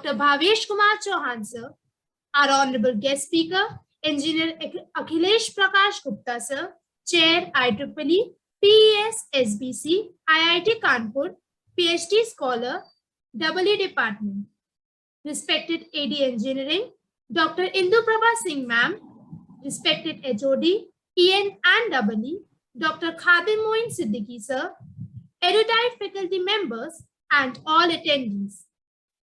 Dr. Bhavesh Kumar Chauhan, sir. Our honorable guest speaker, Engineer Akhilesh Prakash Gupta, sir, Chair IEEE, PES SBC, IIT Kanpur, PhD scholar, EE Department. Respected AD Engineering, Dr. Indu Prabha Singh, ma'am. Respected HOD, EN and EE, Dr. Khadim Moin Siddiqui, sir. Erudite faculty members, and all attendees.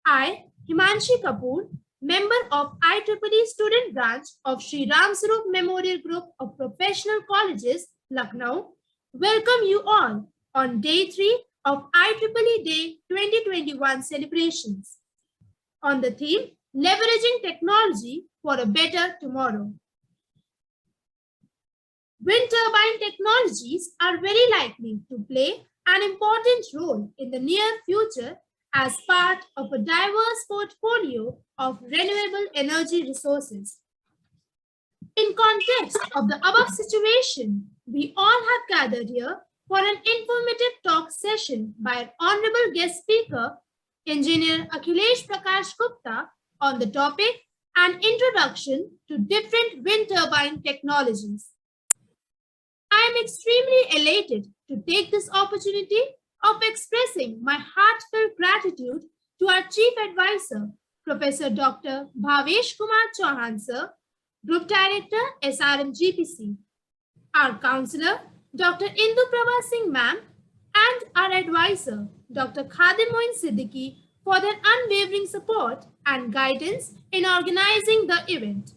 I, Himanshi Kapoor, member of IEEE student branch of Sri Ram Sarup Memorial Group of Professional Colleges, Lucknow, welcome you all on day 3 of IEEE Day 2021 celebrations on the theme Leveraging Technology for a Better Tomorrow. Wind turbine technologies are very likely to play an important role in the near future as part of a diverse portfolio of renewable energy resources. In context of the above situation, we all have gathered here for an informative talk session by an honorable guest speaker, Engineer Akhilesh Prakash Gupta, on the topic An Introduction to Different Wind Turbine Technologies. I am extremely elated to take this opportunity of expressing my heartfelt gratitude to our Chief Advisor, Professor Dr. Bhavesh Kumar Chauhan, sir, Group Director, SRM GPC, our Counselor, Dr. Indu Prabha Singh, ma'am, and our Advisor, Dr. Khadim Moin Siddiqui, for their unwavering support and guidance in organizing the event.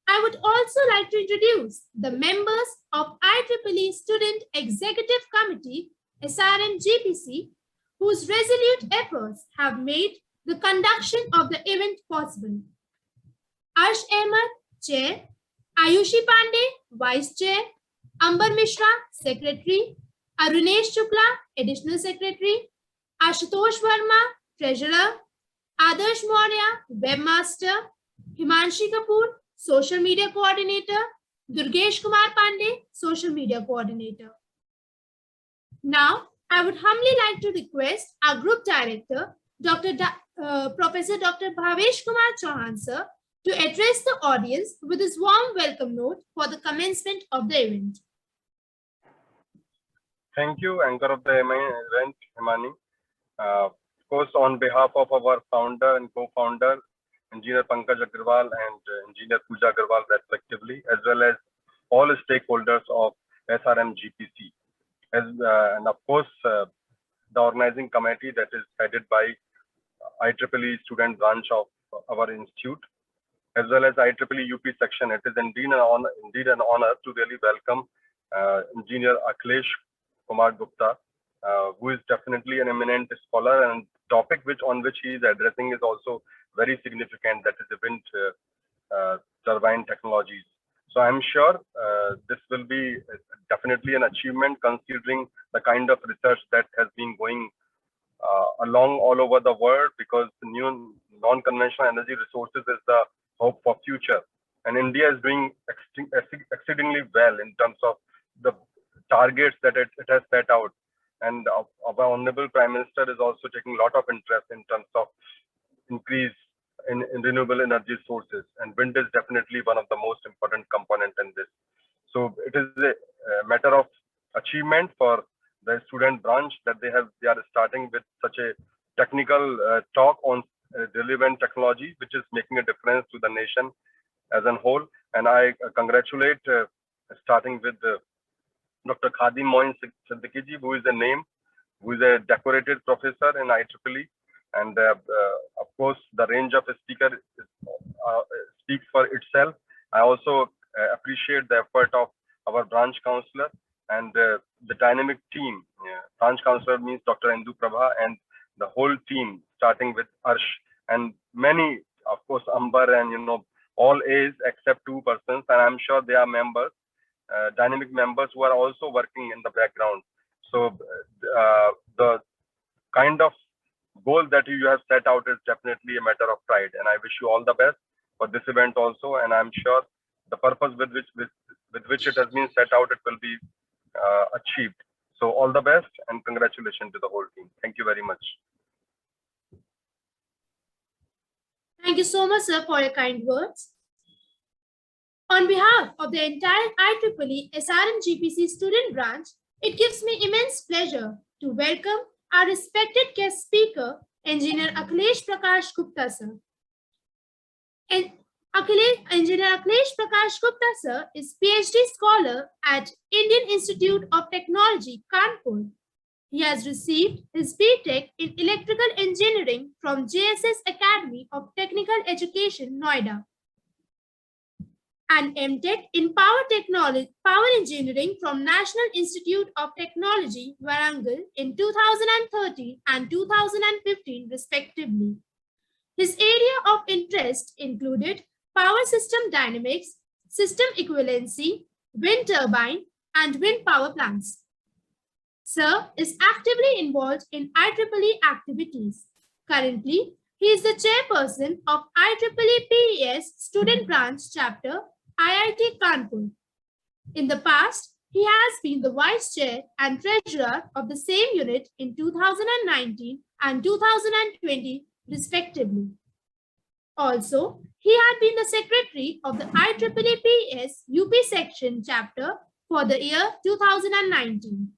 I would also like to introduce the members of IEEE Student Executive Committee, SRM GPC, whose resolute efforts have made the conduction of the event possible. Arsh Ahmed, Chair, Ayushi Pandey, Vice Chair, Ambar Mishra, Secretary, Arunesh Shukla, Additional Secretary, Ashutosh Verma, Treasurer, Adarsh Maurya, Webmaster, Himanshi Kapoor, Social Media Coordinator, Durgesh Kumar Pandey, Social Media Coordinator. Now, I would humbly like to request our Group Director, Professor Dr. Bhavesh Kumar Chauhan, sir, to address the audience with his warm welcome note for the commencement of the event. Thank you, anchor of the event, Himani. Of course, on behalf of our founder and co-founder, Engineer Pankaj Agarwal and Engineer Pooja Agarwal respectively, as well as all stakeholders of SRM GPC. And of course, the organizing committee that is headed by IEEE student branch of our institute, as well as IEEE UP section. It is indeed an honor to really welcome Engineer Akhilesh Kumar Gupta, who is definitely an eminent scholar, and topic on which he is addressing is also very significant, that is the wind turbine technologies. So I'm sure this will be definitely an achievement considering the kind of research that has been going along all over the world, because the new non-conventional energy resources is the hope for future. And India is doing exceedingly well in terms of the targets that it has set out. And our Honorable Prime Minister is also taking a lot of interest in terms of increase in renewable energy sources, and wind is definitely one of the most important component in this. So it is a matter of achievement for the student branch that they are starting with such a technical talk on relevant technology, which is making a difference to the nation as a whole. And I congratulate, starting with Dr. Khadim Moin Siddiqui, who is a decorated professor in IEEE. And of course, the range of a speaker speaks for itself. I also appreciate the effort of our branch counselor and the dynamic team. Branch counselor means Dr. Indu Prabha and the whole team, starting with Arsh and many, of course, Ambar and all A's except 2 persons. And I'm sure they are members, dynamic members who are also working in the background. So the kind of goal that you have set out is definitely a matter of pride, and I wish you all the best for this event also. And I'm sure the purpose with which it has been set out, it will be achieved. So all the best and congratulations to the whole team. Thank you very much. Thank you so much, sir, for your kind words. On behalf of the entire IEEE SRM GPC student branch, it gives me immense pleasure to welcome our respected guest speaker, Engineer Akhilesh Prakash Gupta, sir. Engineer Akhilesh Prakash Gupta, sir, is PhD scholar at Indian Institute of Technology, Kanpur. He has received his BTech in Electrical Engineering from JSS Academy of Technical Education, Noida, and MTech in Power Engineering from National Institute of Technology, Warangal in 2013 and 2015, respectively. His area of interest included power system dynamics, system equivalency, wind turbine, and wind power plants. Sir is actively involved in IEEE activities. Currently, he is the chairperson of IEEE PES Student Branch Chapter, IIT Kanpur. In the past, he has been the vice chair and treasurer of the same unit in 2019 and 2020, respectively. Also, he had been the secretary of the IEEE PS UP section chapter for the year 2019.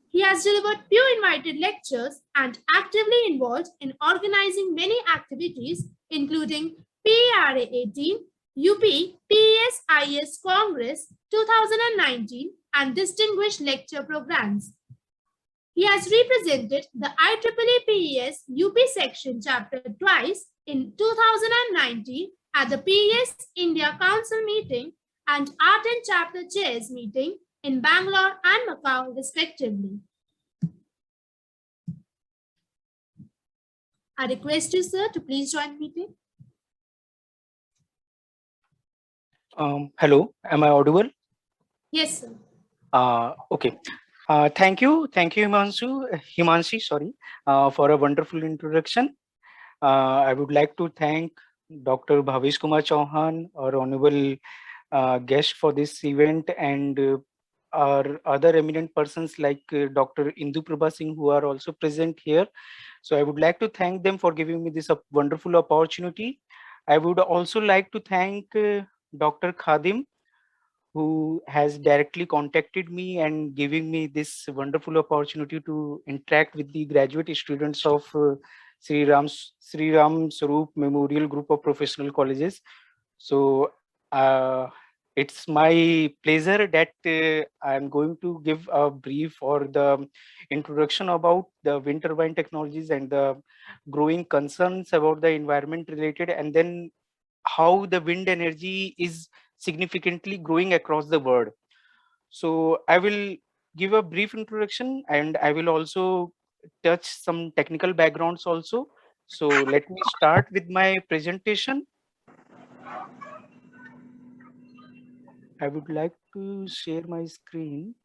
He has delivered few invited lectures and actively involved in organizing many activities, including PARA 18, UP PESIS Congress 2019, and distinguished lecture programs. He has represented the IEEE PES UP section chapter twice in 2019 at the PES India Council meeting and Art and Chapter Chairs meeting in Bangalore and Macau, respectively. I request you, sir, to please join the meeting. Hello, am I audible? Yes, sir. Okay. Thank you, Himanshi, sorry, for a wonderful introduction. I would like to thank Dr. Bhavesh Kumar Chauhan, our honorable guest for this event, and our other eminent persons like Dr. Indu Prabha Singh, who are also present here. So I would like to thank them for giving me this wonderful opportunity. I would also like to thank Dr. Khadim, who has directly contacted me and giving me this wonderful opportunity to interact with the graduate students of Sri Ram Swaroop Memorial Group of Professional Colleges. So it's my pleasure that I'm going to give a brief or the introduction about the wind turbine technologies and the growing concerns about the environment related, and then how the wind energy is significantly growing across the world. So I will give a brief introduction and I will also touch some technical backgrounds also. So let me start with my presentation. I would like to share my screen.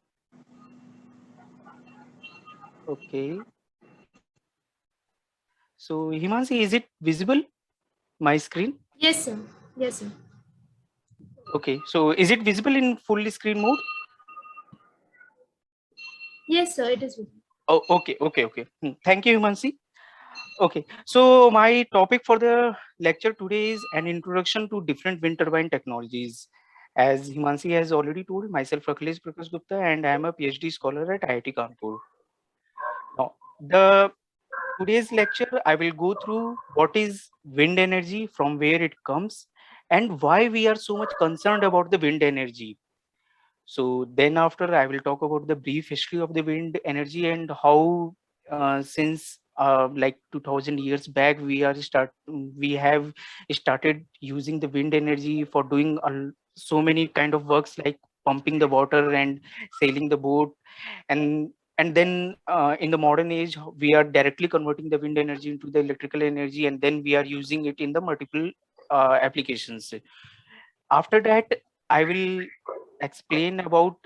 Okay. So Himanshi, is it visible, my screen? Yes, sir. Yes, sir. Okay. So is it visible in full screen mode? Yes, sir, it is visible. Oh, okay. Thank you, Himanshi. Okay, so my topic for the lecture today is an introduction to different wind turbine technologies. As Himanshi has already told, myself Akhilesh Prakash Gupta, and I am a PhD scholar at IIT Kanpur. Now, today's lecture, I will go through what is wind energy, from where it comes, and why we are so much concerned about the wind energy. So then after, I will talk about the brief history of the wind energy and how since like 2000 years back we have started using the wind energy for doing so many kind of works like pumping the water and sailing the boat, and then in the modern age we are directly converting the wind energy into the electrical energy, and then we are using it in the multiple applications. After that, I will explain about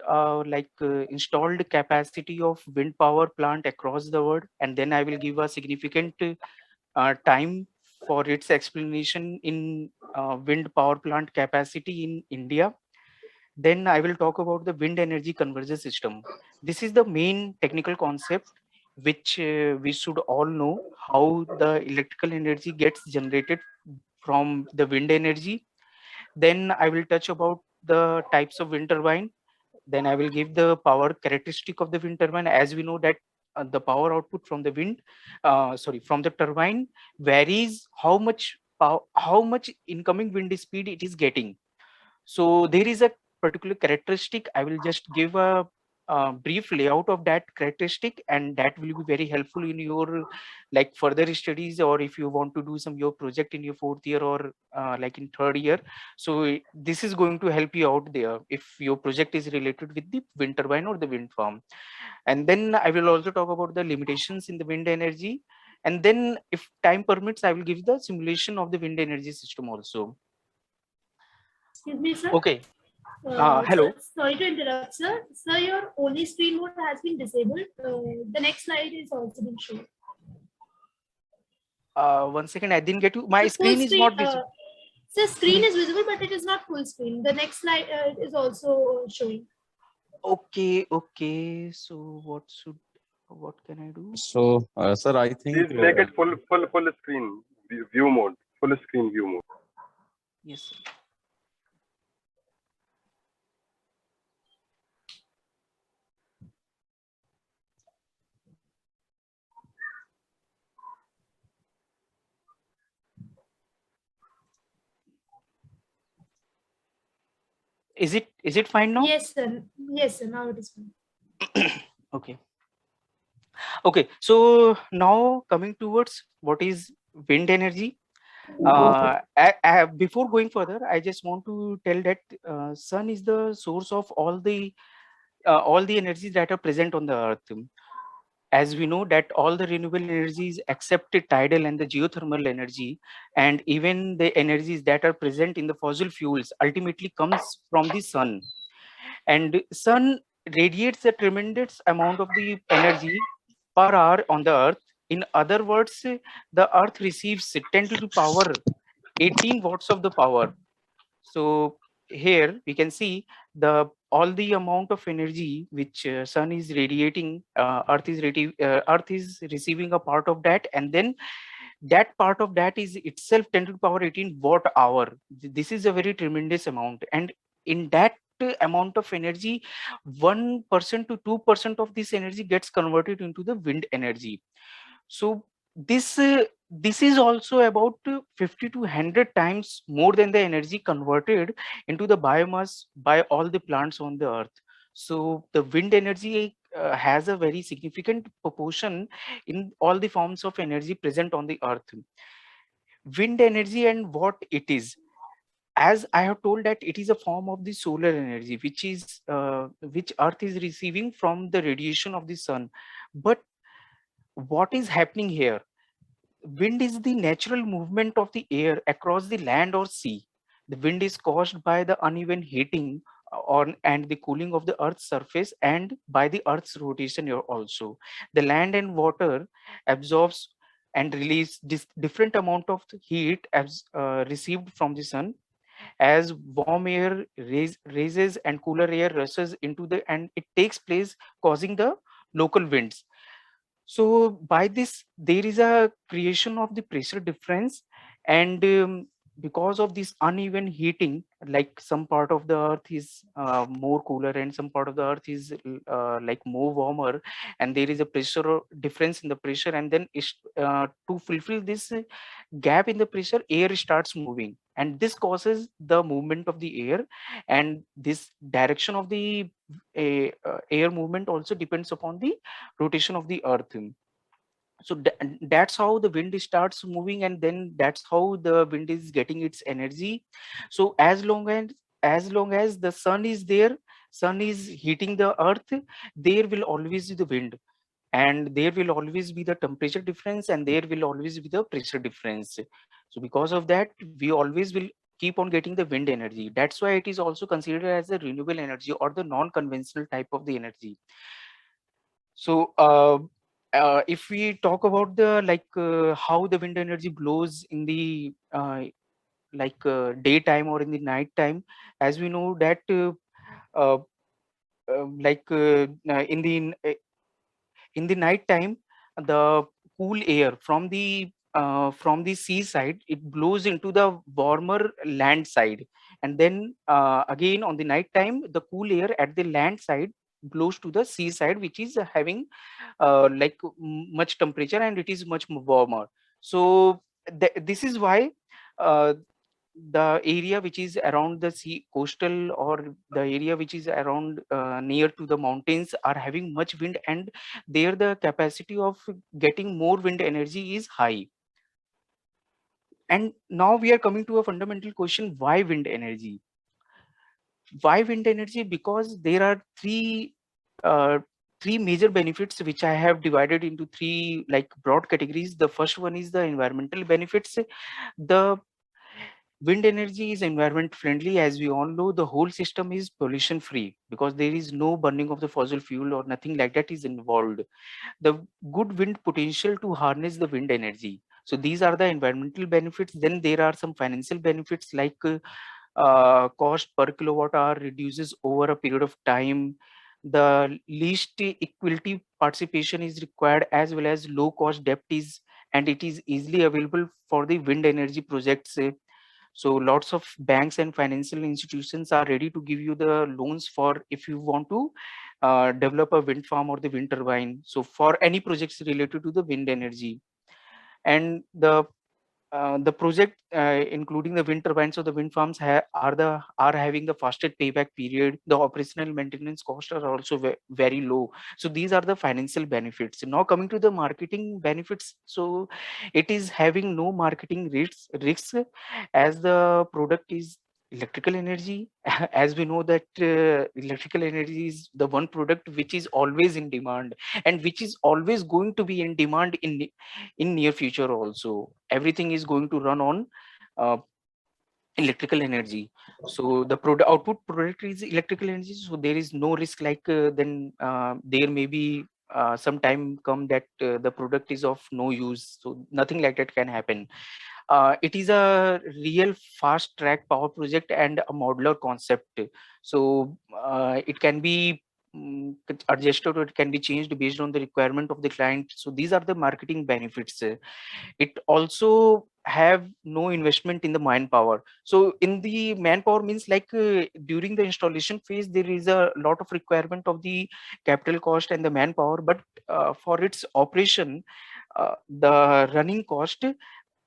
installed capacity of wind power plant across the world, and then I will give a significant time for its explanation in wind power plant capacity in India. Then I will talk about the wind energy conversion system. This is the main technical concept which we should all know, how the electrical energy gets generated from the wind energy. Then I will touch about the types of wind turbine. Then I will give the power characteristic of the wind turbine. As we know that the power output from the from the turbine varies how much power, how much incoming wind speed it is getting. So there is a particular characteristic. I will just give a brief layout of that characteristic, and that will be very helpful in your like further studies, or if you want to do some your project in your fourth year or like in third year. So this is going to help you out there if your project is related with the wind turbine or the wind farm. And then I will also talk about the limitations in the wind energy. And then if time permits, I will give the simulation of the wind energy system also. Excuse me, sir. Okay. Hello. Sorry to interrupt, sir. Sir, your only screen mode has been disabled. The next slide is also been shown. 1 second, I didn't get you. My The screen is not visible. The screen is visible, but it is not full screen. The next slide is also showing. Okay, okay. So what can I do? So, sir, I think Please make it full screen view mode, full screen view mode. Yes, sir. Is it fine now? Yes, sir. Yes, sir. Now it is fine. Okay. Okay. So now coming towards what is wind energy. Before going further, I just want to tell that sun is the source of all the energies that are present on the earth. As we know that all the renewable energies except the tidal and the geothermal energy, and even the energies that are present in the fossil fuels ultimately comes from the sun. And sun radiates a tremendous amount of the energy per hour on the earth. In other words, the earth receives 10 to the power 18 watts of the power. So here we can see the all the amount of energy which sun is radiating, earth is receiving a part of that, and then that part of that is itself 10 to the power 18 watt hour. This is a very tremendous amount, and in that amount of energy, 1% to 2% of this energy gets converted into the wind energy. So this is also about 50 to 100 times more than the energy converted into the biomass by all the plants on the earth. So the wind energy has a very significant proportion in all the forms of energy present on the earth. Wind energy and what it is, as I have told that it is a form of the solar energy which earth is receiving from the radiation of the sun. But what is happening here? Wind is the natural movement of the air across the land or sea. The wind is caused by the uneven heating and the cooling of the earth's surface, and by the earth's rotation here also. The land and water absorbs and release this different amount of heat received from the sun, as warm air raises and cooler air rushes into the, and it takes place causing the local winds. So by this, there is a creation of the pressure difference, and because of this uneven heating, like some part of the earth is more cooler and some part of the earth is like more warmer, and there is a pressure difference in the pressure, and then to fulfill this gap in the pressure, air starts moving, and this causes the movement of the air, and this direction of the air movement also depends upon the rotation of the earth. So that's how the wind starts moving, and then that's how the wind is getting its energy. So as long as the sun is there, sun is heating the earth, there will always be the wind, and there will always be the temperature difference, and there will always be the pressure difference. So because of that, we always will keep on getting the wind energy. That's why it is also considered as a renewable energy or the non-conventional type of the energy. So if we talk about the how the wind energy blows in the daytime or in the night time, as we know that uh, in the night time, the cool air from the from the seaside, it blows into the warmer land side, and then again on the night time, the cool air at the land side blows to the seaside, which is having like much temperature, and it is much warmer. So this is why uh, the area which is around the sea coastal, or the area which is around near to the mountains, are having much wind, and there the capacity of getting more wind energy is high. And now we are coming to a fundamental question: why wind energy? Why wind energy? Because there are uh, three major benefits which I have divided into three like broad categories. The first one is the environmental benefits. The wind energy is environment friendly. As we all know, the whole system is pollution free because there is no burning of the fossil fuel or nothing like that is involved. The good wind potential to harness the wind energy. So these are the environmental benefits. Then there are some financial benefits like cost per kilowatt hour reduces over a period of time. The least equality participation is required, as well as low cost debt is, and it is easily available for the wind energy projects. So lots of banks and financial institutions are ready to give you the loans for if you want to develop a wind farm or the wind turbine. So for any projects related to the wind energy, and the project including the wind turbines or the wind farms are having the fastest payback period. The operational maintenance costs are also very low. So these are the financial benefits. Now coming to the marketing benefits, so it is having no marketing risks as the product is electrical energy. As we know that electrical energy is the one product which is always in demand, and which is always going to be in demand in near future also. Everything is going to run on uh, electrical energy. So the product output product is electrical energy, so there is no risk like then there may be some time come that the product is of no use, so nothing like that can happen. It is a real fast track power project and a modular concept. So it can be adjusted, or it can be changed based on the requirement of the client. So these are the marketing benefits. It also have no investment in the manpower. So in the manpower means like during the installation phase there is a lot of requirement of the capital cost and the manpower, but for its operation the running cost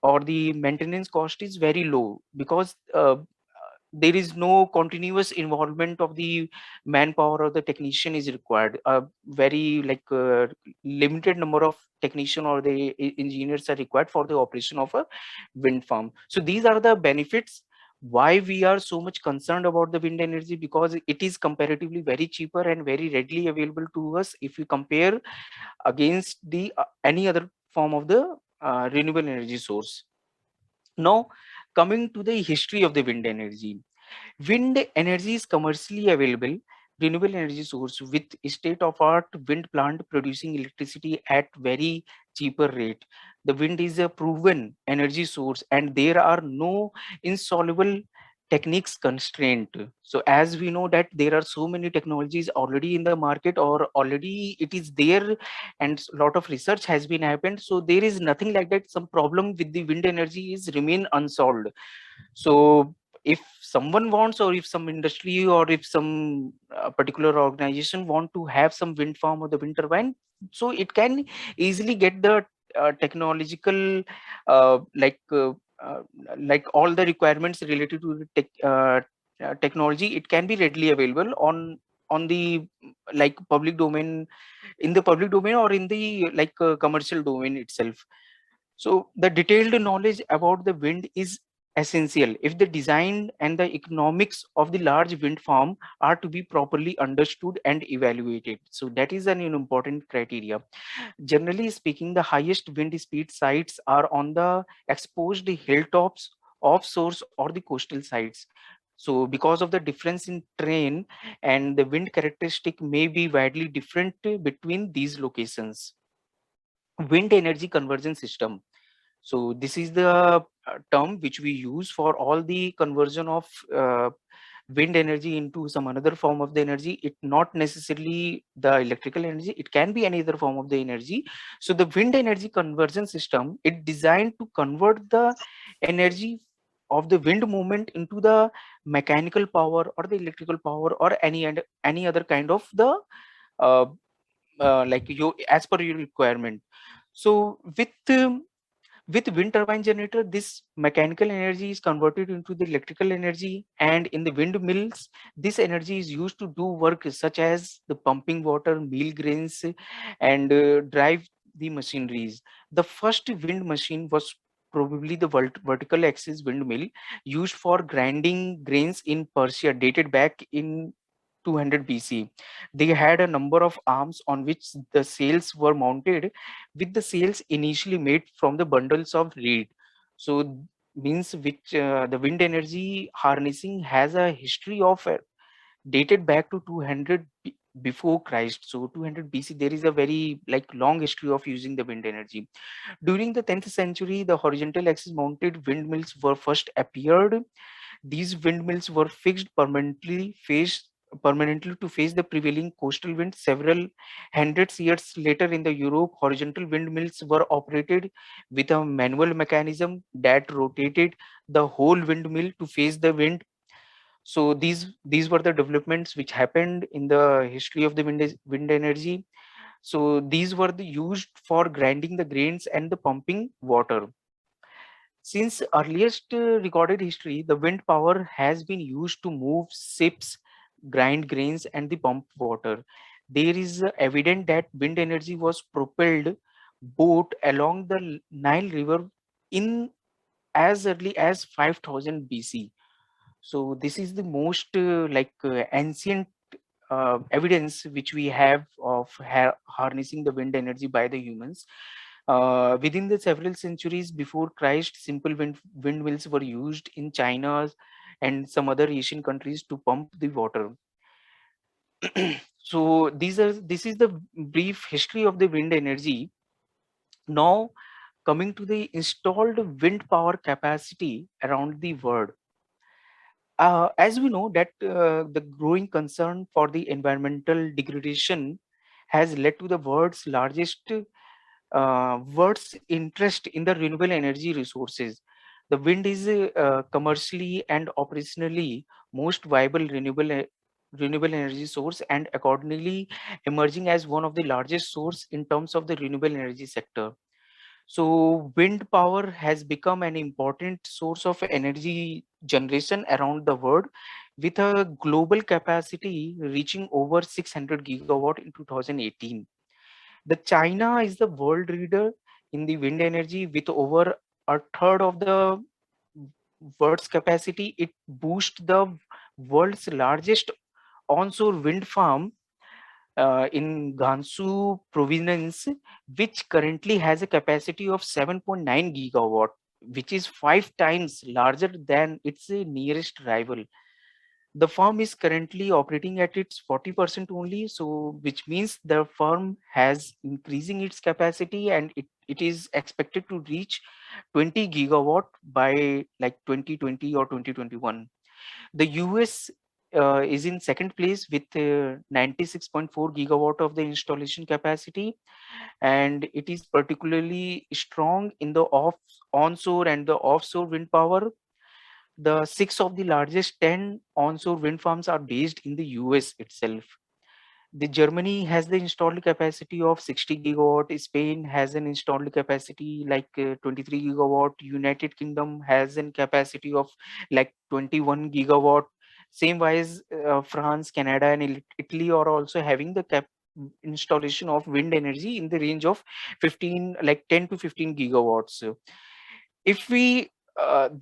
or the maintenance cost is very low, because there is no continuous involvement of the manpower or the technician is required. A very like limited number of technician or the engineers are required for the operation of a wind farm. So these are the benefits why we are so much concerned about the wind energy, because it is comparatively very cheaper and very readily available to us if you compare against the any other form of the renewable energy source. Now, coming to the history of the wind energy. Wind energy is commercially available renewable energy source with state-of-art wind plant producing electricity at very cheaper rate. The wind is a proven energy source, and there are no insoluble techniques constraint. So as we know that there are so many technologies already in the market, or already it is there, and a lot of research has been happened. So there is nothing like that some problem with the wind energy is remain unsolved. So if someone wants, or if some industry, or if some particular organization want to have some wind farm or the wind turbine, so it can easily get the technological uh, like uh, uh, like all the requirements related to the technology. It can be readily available on the like public domain, in the public domain, or in the like commercial domain itself. So the detailed knowledge about the wind is essential if the design and the economics of the large wind farm are to be properly understood and evaluated. So that is an important criteria. Generally speaking, the highest wind speed sites are on the exposed hilltops, offshores, or the coastal sites. So because of the difference in terrain, and the wind characteristic may be widely different between these locations. Wind energy conversion system. So this is the term which we use for all the conversion of wind energy into some another form of the energy. It not necessarily the electrical energy, it can be any other form of the energy. So the wind energy conversion system, it designed to convert the energy of the wind movement into the mechanical power or the electrical power or any other kind of the uh, like you as per your requirement. So with wind turbine generator, this mechanical energy is converted into the electrical energy, and in the windmills, this energy is used to do work such as the pumping water, mill grains, and drive the machineries. The first wind machine was probably the vertical axis windmill used for grinding grains in Persia, dated back in 200 BC. They had a number of arms on which the sails were mounted, with the sails initially made from the bundles of reed. So means which the wind energy harnessing has a history of dated back to 200 before Christ. So 200 BC, there is a very like long history of using the wind energy. During the 10th century, the horizontal axis mounted windmills were first appeared. These windmills were fixed permanently to face the prevailing coastal wind. Several hundreds years later in the Europe, horizontal windmills were operated with a manual mechanism that rotated the whole windmill to face the wind. So these were the developments which happened in the history of the wind energy. So these were used for grinding the grains and the pumping water. Since earliest recorded history, the wind power has been used to move ships, grind grains, and the pump water. There is evident that wind energy was propelled boat along the Nile River in as early as 5000 BC. So this is the most ancient evidence which we have of harnessing the wind energy by the humans. Within the several centuries before Christ, simple windmills were used in China and some other Asian countries to pump the water. So this is the brief history of the wind energy. Now coming to the installed wind power capacity around the world. As we know that the growing concern for the environmental degradation has led to the world's interest in the renewable energy resources. The wind is commercially and operationally most viable renewable energy source, and accordingly emerging as one of the largest source in terms of the renewable energy sector. So wind power has become an important source of energy generation around the world, with a global capacity reaching over 600 gigawatt in 2018. The China is the world leader in the wind energy with over a third of the world's capacity. It boosts the world's largest onshore wind farm in Gansu province, which currently has a capacity of 7.9 gigawatt, which is 5 times larger than its nearest rival. The firm is currently operating at its 40% only, so which means the firm has increasing its capacity, and it is expected to reach 20 gigawatt by like 2020 or 2021. The US is in second place with 96.4 gigawatt of the installation capacity, and it is particularly strong in the onshore and the offshore wind power. The 6 of the largest 10 onshore wind farms are based in the US itself. The Germany has the installed capacity of 60 gigawatt. Spain has an installed capacity like 23 gigawatt. United Kingdom has a capacity of like 21 gigawatt. Same wise, France, Canada, and Italy are also having the installation of wind energy in the range of 15, like 10 to 15 gigawatts. If we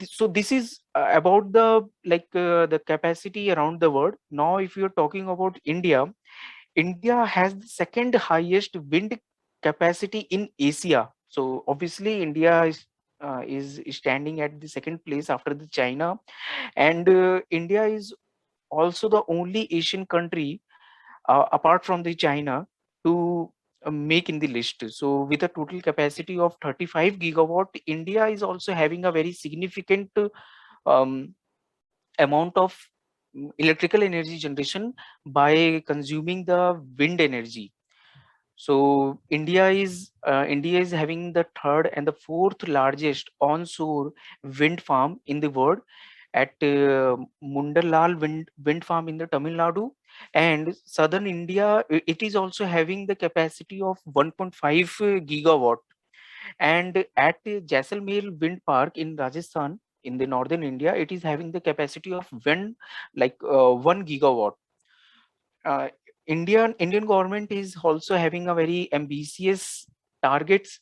so this is about the capacity around the world. Now if you're talking about India, India has the second highest wind capacity in Asia. So obviously India is standing at the second place after the China, and India is also the only Asian country apart from the China to make in the list. So with a total capacity of 35 gigawatt, India is also having a very significant um, amount of electrical energy generation by consuming the wind energy. So India is having the third and the fourth largest onshore wind farm in the world at Mundarlal wind farm in the Tamil Nadu, and southern India. It is also having the capacity of 1.5 gigawatt, and at Jaisalmer Wind Park in Rajasthan in the northern India, it is having the capacity of wind like 1 gigawatt. uh, Indian government is also having a very ambitious targets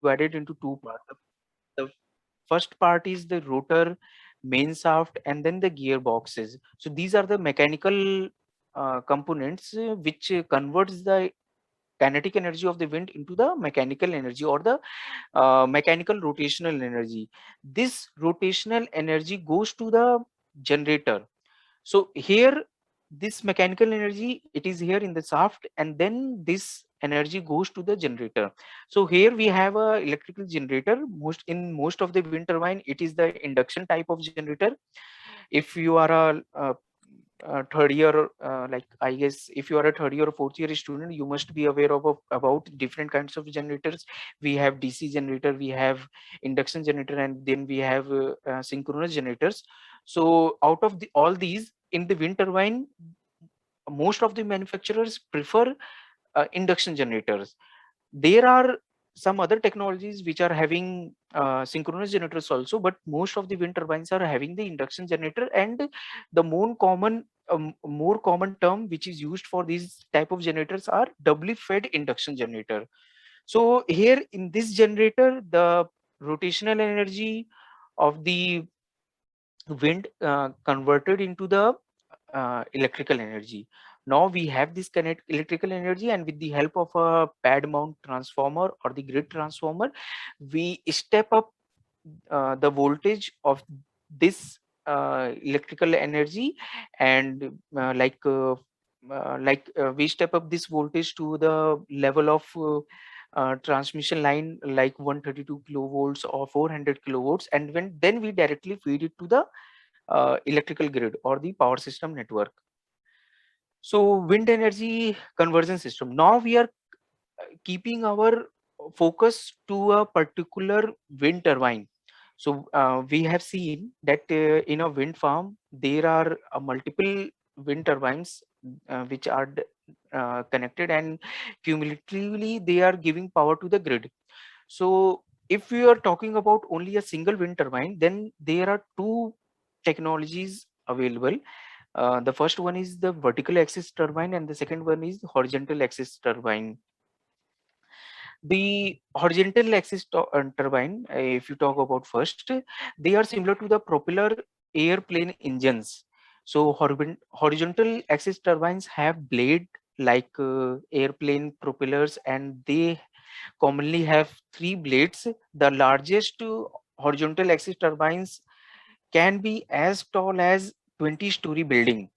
divided into two parts. The first part is the rotor, main shaft, and then the gearboxes. So these are the mechanical components which converts the kinetic energy of the wind into the mechanical energy, or the mechanical rotational energy. This rotational energy goes to the generator. So here, this mechanical energy, it is here in the shaft, and then this energy goes to the generator. So here we have a electrical generator. Most of the wind turbine, it is the induction type of generator. If you are a third year, like I guess if you are a third year or fourth year student, you must be aware of about different kinds of generators. We have DC generator, we have induction generator, and then we have synchronous generators. So out of all these, in the wind turbine, most of the manufacturers prefer induction generators. There are some other technologies which are having synchronous generators also, but most of the wind turbines are having the induction generator. And the more common term which is used for these type of generators are doubly fed induction generator. So here in this generator, the rotational energy of the wind converted into the electrical energy. Now we have this connect electrical energy, and with the help of a pad mount transformer or the grid transformer, we step up the voltage of this electrical energy, and we step up this voltage to the level of transmission line like 132 kilovolts or 400 kilovolts, and then we directly feed it to the electrical grid or the power system network. So wind energy conversion system. Now we are keeping our focus to a particular wind turbine. So we have seen that in a wind farm, there are multiple wind turbines which are connected, and cumulatively they are giving power to the grid. So if we are talking about only a single wind turbine, then there are two technologies available. The first one is the vertical axis turbine, and the second one is horizontal axis turbine. The horizontal axis turbine, if you talk about first, they are similar to the propeller airplane engines. So horizontal axis turbines have blade like airplane propellers, and they commonly have three blades. The largest horizontal axis turbines can be as tall as 20-story building.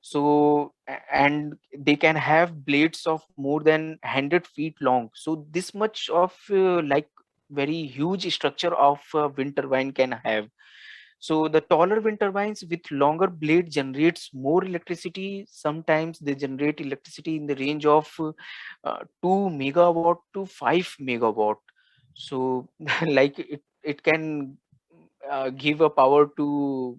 So and they can have blades of more than 100 feet long. So this much of like very huge structure of wind turbine can have. So the taller wind turbines with longer blade generates more electricity. Sometimes they generate electricity in the range of 2 megawatt to 5 megawatt. So like it can give a power to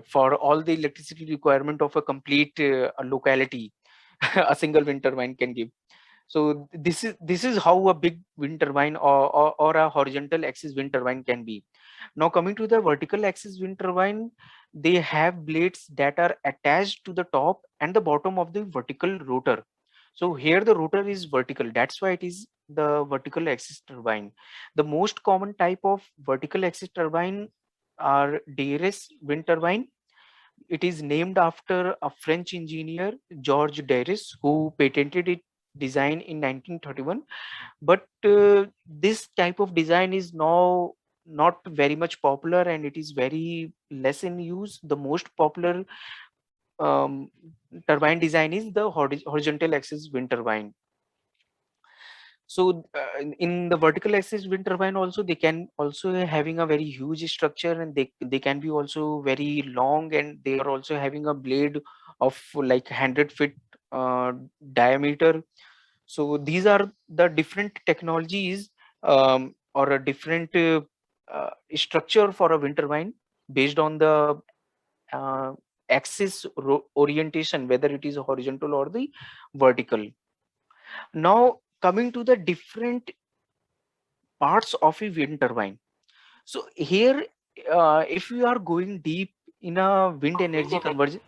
for all the electricity requirement of a complete locality. A single wind turbine can give. So this is how a big wind turbine or a horizontal axis wind turbine can be. Now coming to the vertical axis wind turbine, they have blades that are attached to the top and the bottom of the vertical rotor. So here the rotor is vertical, that's why it is the vertical axis turbine. The most common type of vertical axis turbine are DRS wind turbine, it is named after a French engineer, Georges Darès, who patented it design in 1931. But this type of design is now not very much popular, and it is very less in use. The most popular um, turbine design is the horizontal axis wind turbine. So in the vertical axis wind turbine also, they can also having a very huge structure, and they can be also very long, and they are also having a blade of like 100 feet diameter. So these are the different technologies, or a different structure for a wind turbine based on the uh, axis orientation, whether it is horizontal or the vertical. Now coming to the different parts of a wind turbine. So here, if we are going deep in a wind energy conversion,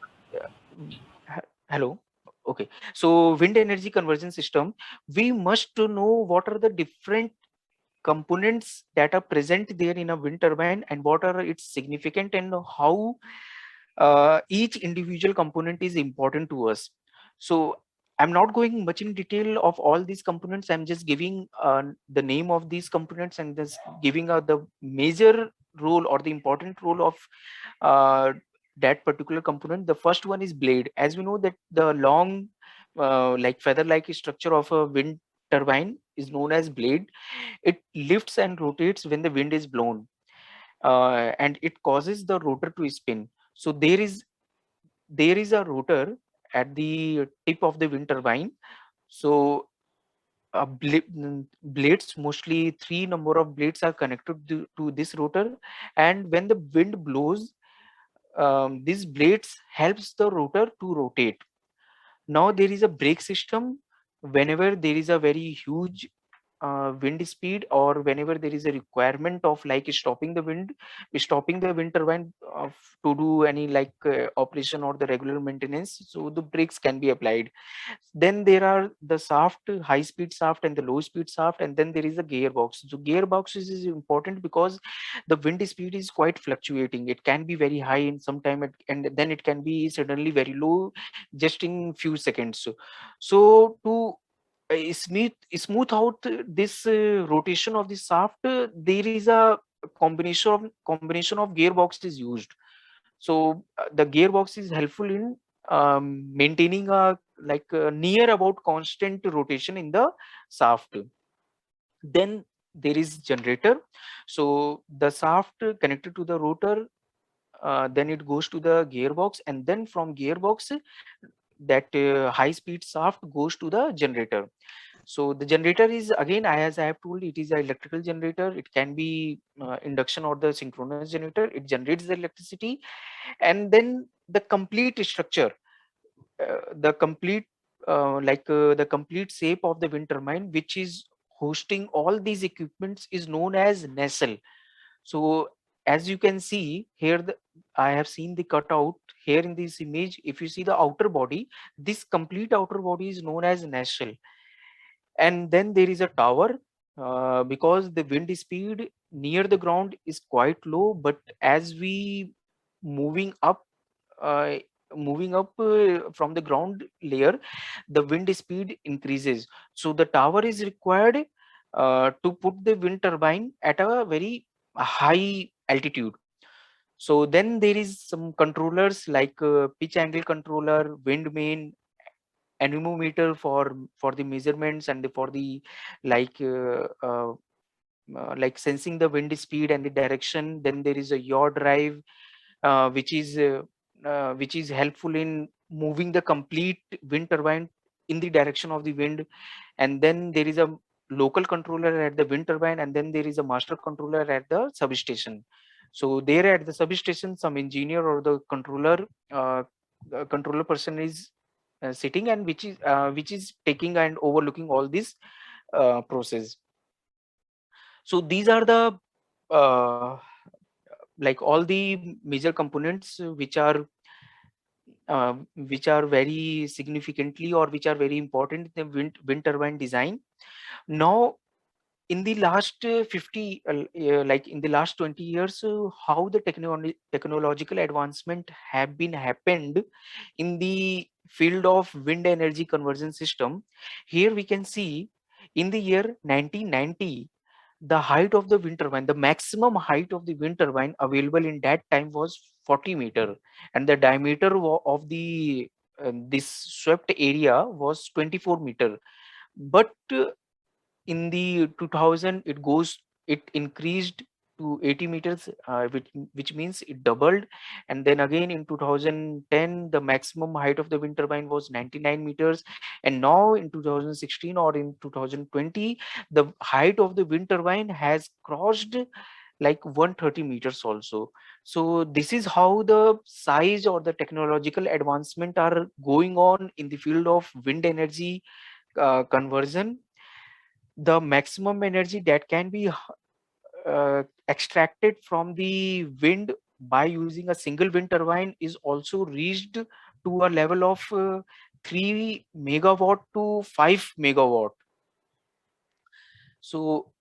hello, okay. So wind energy conversion system, we must to know what are the different components that are present there in a wind turbine, and what are its significant, and how each individual component is important to us. So I'm not going much in detail of all these components. I'm just giving the name of these components, and just giving the major role or the important role of uh, that particular component. The first one is blade. As we know that the long like feather like structure of a wind turbine is known as blade. It lifts and rotates when the wind is blown, and it causes the rotor to spin. So there is a rotor at the tip of the wind turbine. So blades, mostly three number of blades are connected to this rotor, and when the wind blows, these blades helps the rotor to rotate. Now there is a brake system. Whenever there is a very huge wind speed, or whenever there is a requirement of like stopping the wind turbine to do any like operation or the regular maintenance, so the brakes can be applied. Then there are the shaft, high speed shaft and the low speed shaft, and then there is a gearbox. So gearbox is important because the wind speed is quite fluctuating. It can be very high in some time, and then it can be suddenly very low just in few seconds. So to smooth out this rotation of the shaft, there is a combination of gearbox is used. So the gearbox is helpful in maintaining a like near about constant rotation in the shaft. Then there is generator. So the shaft connected to the rotor, then it goes to the gearbox, and then from gearbox, that high speed shaft goes to the generator. So the generator is again, as I have told, it is an electrical generator. It can be induction or the synchronous generator. It generates the electricity, and then the complete structure, the complete the complete shape of the wind turbine, which is hosting all these equipments, is known as nacelle. So as you can see here, I have seen the cutout here in this image. If you see the outer body, this complete outer body is known as nacelle. And then there is a tower, because the wind speed near the ground is quite low, but as we moving up, uh, from the ground layer, the wind speed increases. So the tower is required to put the wind turbine at a very high altitude. So then there is some controllers like pitch angle controller, wind vane, anemometer for the measurements, and for the like like sensing the wind speed and the direction. Then there is a yaw drive, uh, which is uh, which is helpful in moving the complete wind turbine in the direction of the wind. And then there is a local controller at the wind turbine, and then there is a master controller at the substation. So there at the substation, some engineer or the controller person is sitting, and which is taking and overlooking all this process. So these are the uh, like all the major components which are very significantly, or which are very important in the wind turbine design. Now in the last like in the last 20 years, how the technological advancement have been happened in the field of wind energy conversion system. Here we can see in the year 1990, the height of the wind turbine, the maximum height of the wind turbine available in that time was 40 meter, and the diameter of the this swept area was 24 meter. But in the 2000 it increased to 80 meters, which means it doubled. And then again in 2010, the maximum height of the wind turbine was 99 meters, and now in 2016 or in 2020, the height of the wind turbine has crossed like 130 meters also. So this is how the size or the technological advancement are going on in the field of wind energy conversion. The maximum energy that can be extracted from the wind by using a single wind turbine is also reached to a level of 3 megawatt to 5 megawatt. So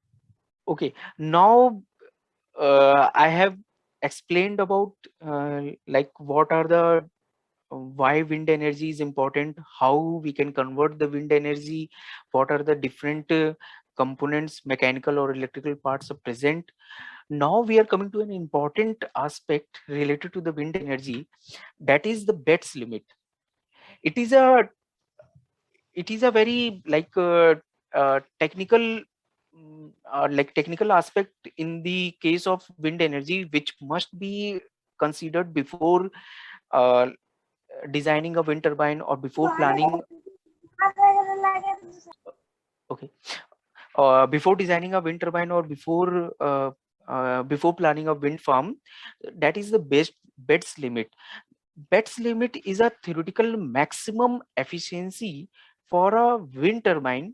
okay, now I have explained about like what are the why wind energy is important, how we can convert the wind energy, what are the different components, mechanical or electrical parts are present. Now we are coming to an important aspect related to the wind energy, that is the Betz limit. It is a very like technical like technical aspect in the case of wind energy, which must be considered before uh, designing a wind turbine or before planning. Okay, before designing a wind turbine or before planning a wind farm, that is the best Betz limit. Betz limit is a theoretical maximum efficiency for a wind turbine.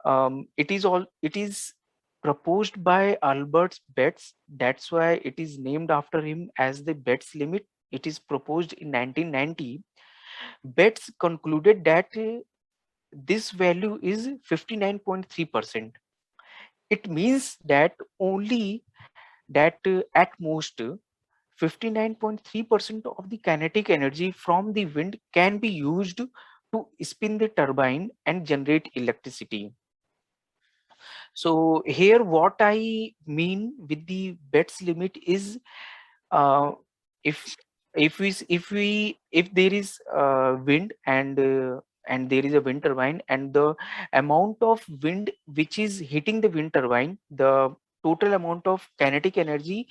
It is proposed by Albert Betz. That's why it is named after him as the Betz limit. It is proposed in 1990. Betz concluded that this value is 59.3%. It means that only that at most 59.3% of the kinetic energy from the wind can be used to spin the turbine and generate electricity. So here what I mean with the Betz limit is, uh, if if there is wind and there is a wind turbine, and the amount of wind which is hitting the wind turbine, the total amount of kinetic energy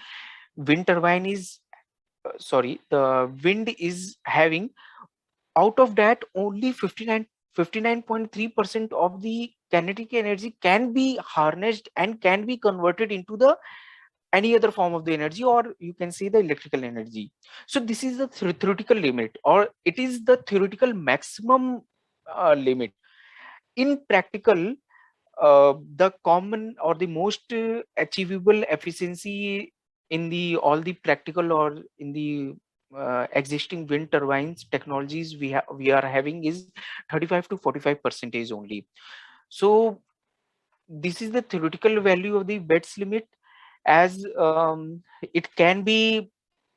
wind turbine is the wind is having, out of that only 59.3% of the kinetic energy can be harnessed and can be converted into the any other form of the energy, or you can say the electrical energy. So this is the theoretical limit, or it is the theoretical maximum limit. In practical, the common or the most achievable efficiency in the all the practical or in the existing wind turbines technologies we are having is 35 to 45% only. So this is the theoretical value of the Betz limit, as it can be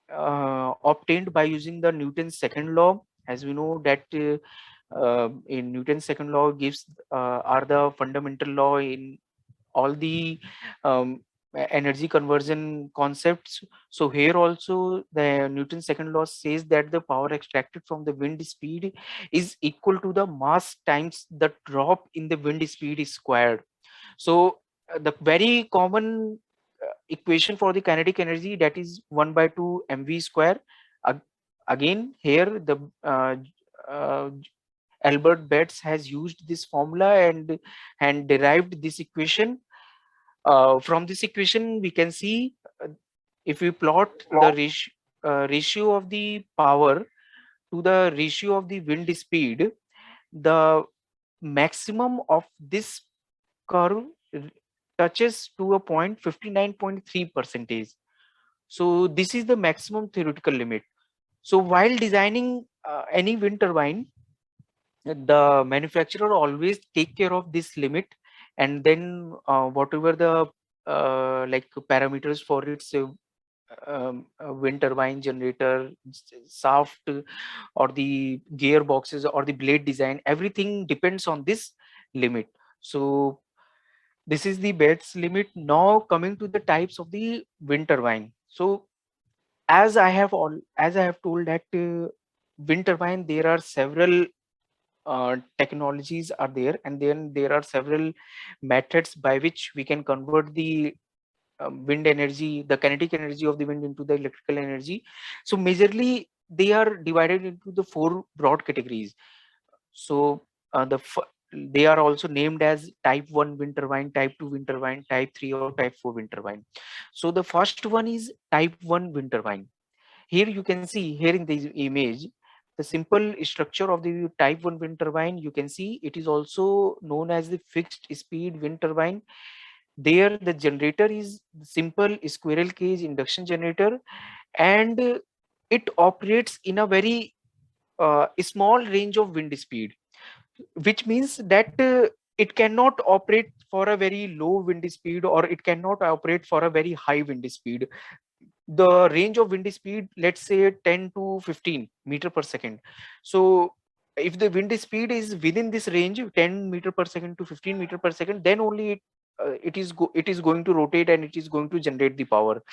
obtained by using the Newton's second law. As we know that in Newton's second law gives are the fundamental law in all the energy conversion concepts. So here also the Newton's second law says that the power extracted from the wind speed is equal to the mass times the drop in the wind speed is squared. So the very common equation for the kinetic energy, that is 1 by 2 mv square. Again here the uh, Albert Betz has used this formula and derived this equation. From this equation we can see, if we plot the ratio of the power to the ratio of the wind speed, the maximum of this curve touches to a point 59.3%. So this is the maximum theoretical limit. So while designing any wind turbine, the manufacturer always take care of this limit and then whatever the like parameters for its wind turbine generator, shaft, or the gearboxes or the blade design, everything depends on this limit. So this is the Betz limit. Now coming to the types of the wind turbine. So as I have told that wind turbine, there are several technologies are there, and then there are several methods by which we can convert the wind energy, the kinetic energy of the wind, into the electrical energy. So majorly they are divided into the four broad categories. So they are also named as type 1 wind turbine, type 2 wind turbine, type 3 or type 4 wind turbine. So the first one is type 1 wind turbine. Here you can see, here in this image, the simple structure of the type 1 wind turbine. You can see it is also known as the fixed speed wind turbine. There the generator is simple squirrel cage induction generator, and it operates in a very small range of wind speed, which means that it cannot operate for a very low wind speed, or it cannot operate for a very high wind speed. The range of wind speed, let's say 10 to 15 meter per second. So if the wind speed is within this range, 10 meter per second to 15 meter per second, then only it is going to rotate and it is going to generate the power.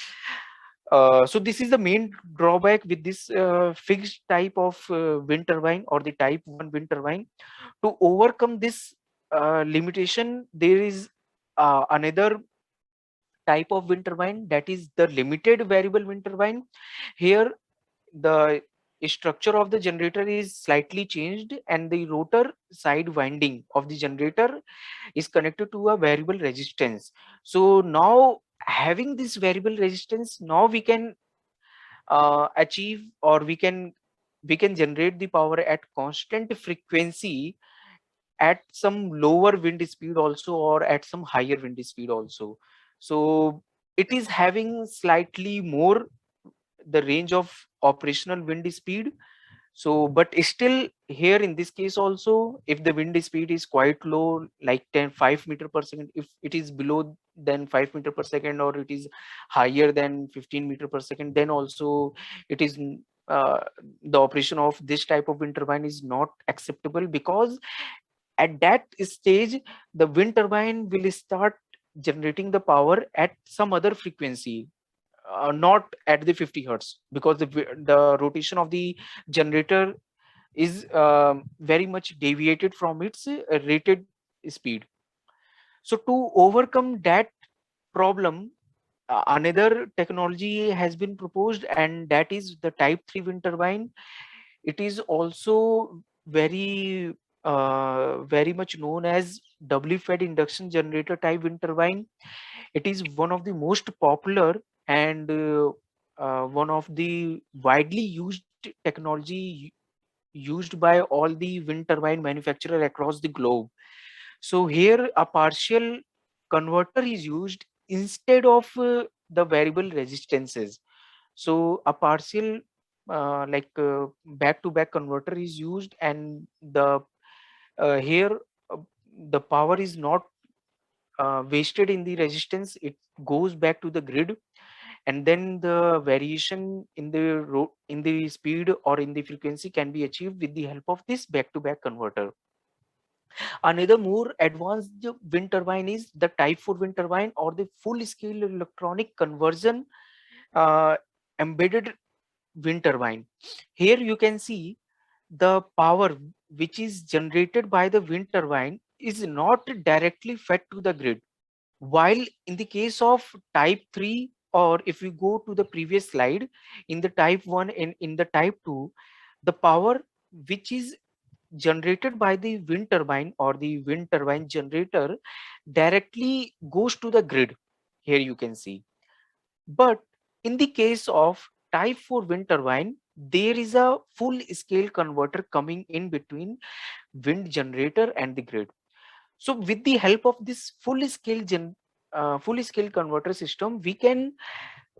So this is the main drawback with this fixed type of wind turbine, or the type 1 wind turbine. To overcome this limitation, there is another type of wind turbine, that is the limited variable wind turbine. Here the structure of the generator is slightly changed, and the rotor side winding of the generator is connected to a variable resistance. So now, having this variable resistance, now we can achieve, or we can generate the power at constant frequency at some lower wind speed also, or at some higher wind speed also. So it is having slightly more the range of operational wind speed. So but still, here in this case also, if the wind speed is quite low, like 5 meter per second, if it is below than 5 meter per second, or it is higher than 15 meter per second, then also it is uh, the operation of this type of wind turbine is not acceptable, because at that stage the wind turbine will start generating the power at some other frequency, not at the 50 hertz, because the rotation of the generator is very much deviated from its rated speed. So to overcome that problem, another technology has been proposed, and that is the type 3 wind turbine. It is also very much known as doubly fed induction generator type wind turbine. It is one of the most popular and one of the widely used technology used by all the wind turbine manufacturer across the globe. So here a partial converter is used instead of the variable resistances. So a partial back-to-back converter is used, and the here uh, the power is not wasted in the resistance. It goes back to the grid, and then the variation in the speed or in the frequency can be achieved with the help of this back-to-back converter. Another more advanced wind turbine is the type 4 wind turbine, or the full scale electronic conversion uh, embedded wind turbine. Here you can see the power which is generated by the wind turbine is not directly fed to the grid. While in the case of type 3, or if we go to the previous slide, in the type 1 and in the type 2, the power which is generated by the wind turbine or the wind turbine generator directly goes to the grid. Here you can see. But in the case of type 4 wind turbine, there is a full scale converter coming in between wind generator and the grid. So with the help of this full scale converter system,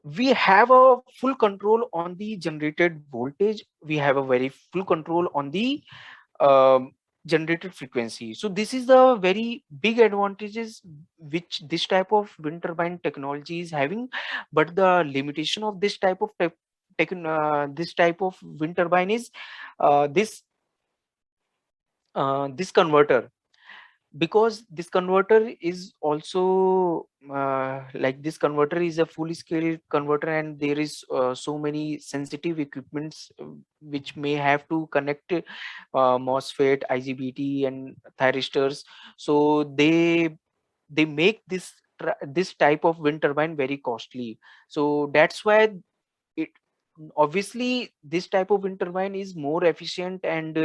we have a full control on the generated voltage. We have a very full control on the um, generated frequency. So this is the very big advantages which this type of wind turbine technology is having. But the limitation of this type of this type of wind turbine is this this converter, because this converter is also like this converter is a fully scale converter, and there is so many sensitive equipments which may have to connect MOSFET, IGBT and thyristors. So they make this type of wind turbine very costly. So that's why it obviously this type of wind turbine is more efficient, and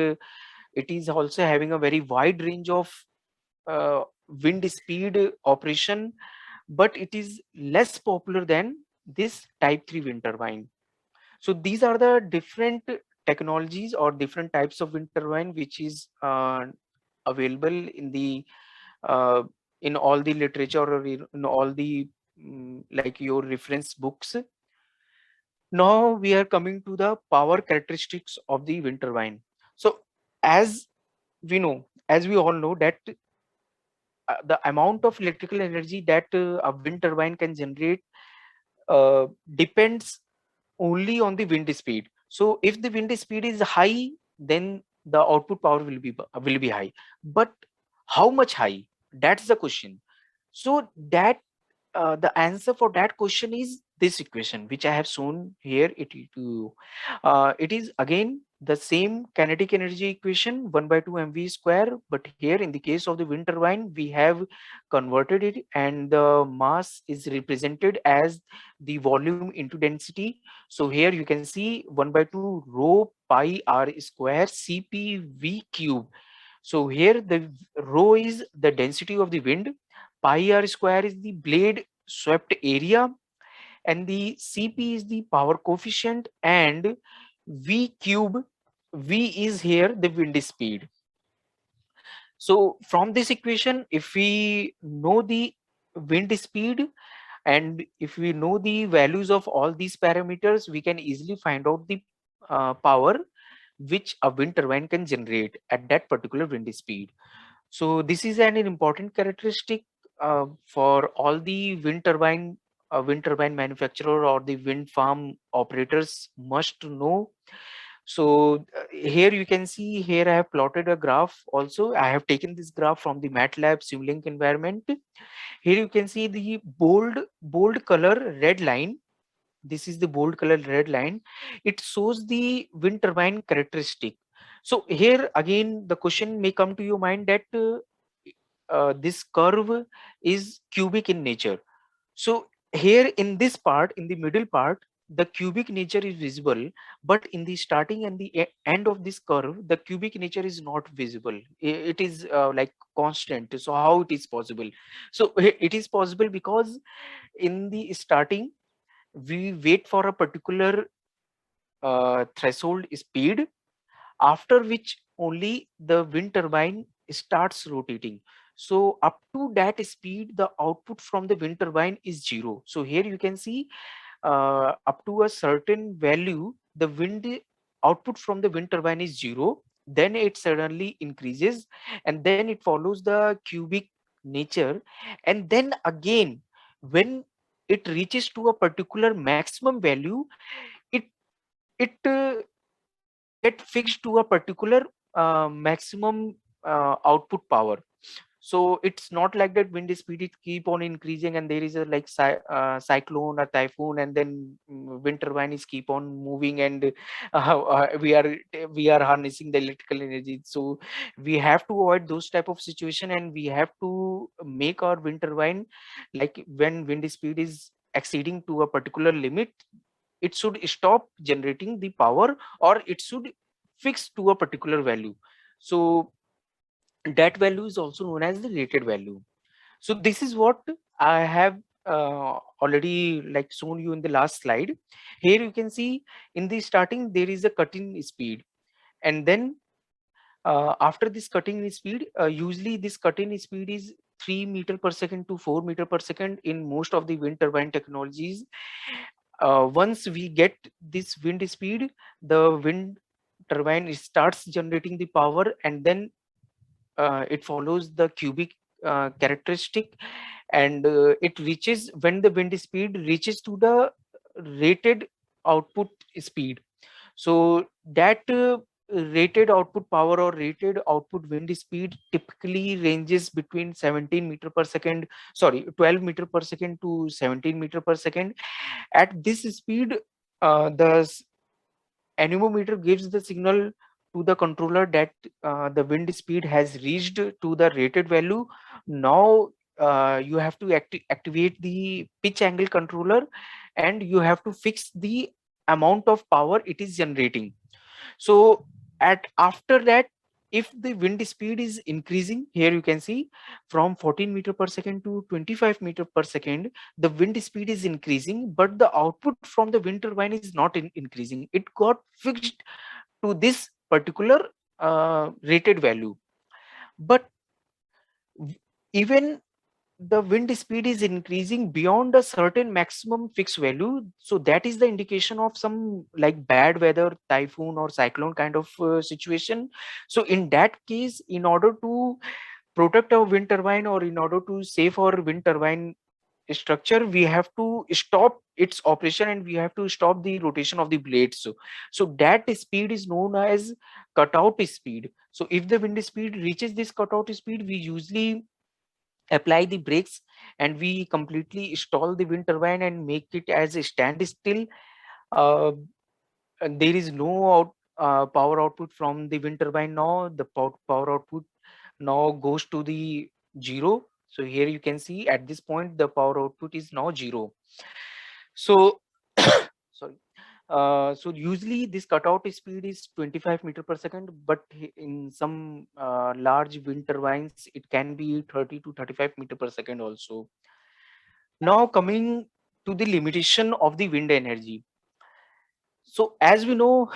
it is also having a very wide range of wind speed operation, but it is less popular than this type 3 wind turbine. So these are the different technologies or different types of wind turbine which is available uh, in all the literature or in all the like your reference books. Now we are coming to the power characteristics of the wind turbine. So as we know, as we all know that the amount of electrical energy that a wind turbine can generate depends only on the wind speed. So if the wind speed is high, then the output power will be high. But how much high? That's the question. So that the answer for that question is this equation, which I have shown here. It is again the same kinetic energy equation, 1 by 2 mv square. But here in the case of the wind turbine, we have converted it, and the mass is represented as the volume into density. So here you can see 1 by 2 rho pi r square cp v cube. So here the rho is the density of the wind, pi r square is the blade swept area, and the Cp is the power coefficient, and V cube, V is here the wind speed. So from this equation, if we know the wind speed and if we know the values of all these parameters, we can easily find out the power which a wind turbine can generate at that particular wind speed. So this is an important characteristic for all the wind turbine manufacturer or the wind farm operators must know. So here you can see, here I have plotted a graph also. I have taken this graph from the MATLAB Simulink environment. Here you can see the bold color red line. This is the bold color red line. It shows the wind turbine characteristic. So here again the question may come to your mind that this curve is cubic in nature. So here in this part, in the middle part, the cubic nature is visible, but in the starting and the end of this curve, the cubic nature is not visible. It is like constant. So how it is possible? So it is possible because in the starting, we wait for a particular threshold speed, after which only the wind turbine starts rotating. So up to that speed, the output from the wind turbine is zero. So here you can see up to a certain value, the wind output from the wind turbine is zero. Then it suddenly increases, and then it follows the cubic nature. And then again, when it reaches to a particular maximum value, it it get fixed to a particular maximum output power. So it's not like that wind speed it keep on increasing and there is a like cyclone or typhoon, and then wind turbine is keep on moving, and we are harnessing the electrical energy. So we have to avoid those type of situation, and we have to make our wind turbine like when wind speed is exceeding to a particular limit, it should stop generating the power, or it should fix to a particular value. So that value is also known as the rated value. So this is what I have already like shown you in the last slide. Here you can see in the starting there is a cut-in speed, and then after this cut-in speed, usually this cut-in speed is 3 meter per second to 4 meter per second in most of the wind turbine technologies. Once we get this wind speed, the wind turbine starts generating the power, and then it follows the cubic characteristic, and it reaches when the wind speed reaches to the rated output speed. So that rated output power or rated output wind speed typically ranges between 17 meter per second, sorry, 12 meter per second to 17 meter per second. At this speed, the anemometer gives the signal to the controller that the wind speed has reached to the rated value. Now you have to activate the pitch angle controller, and you have to fix the amount of power it is generating. So at after that, if the wind speed is increasing, here you can see from 14 meter per second to 25 meter per second, the wind speed is increasing, but the output from the wind turbine is not increasing. It got fixed to this particular rated value. But even the wind speed is increasing beyond a certain maximum fixed value, so that is the indication of some like bad weather, typhoon or cyclone kind of situation. So in that case, in order to protect our wind turbine or in order to save our wind turbine structure, we have to stop its operation and we have to stop the rotation of the blades. So that speed is known as cutout speed. So if the wind speed reaches this cutout speed, we usually apply the brakes and we completely stall the wind turbine and make it as a standstill. uh, and there is no power output from the wind turbine. Now the power output now goes to the zero. So here you can see at this point the power output is now zero. So sorry. So usually this cutout speed is 25 meter per second, but in some large wind turbines, it can be 30 to 35 meter per second also. Now coming to the limitation of the wind energy. So as we know,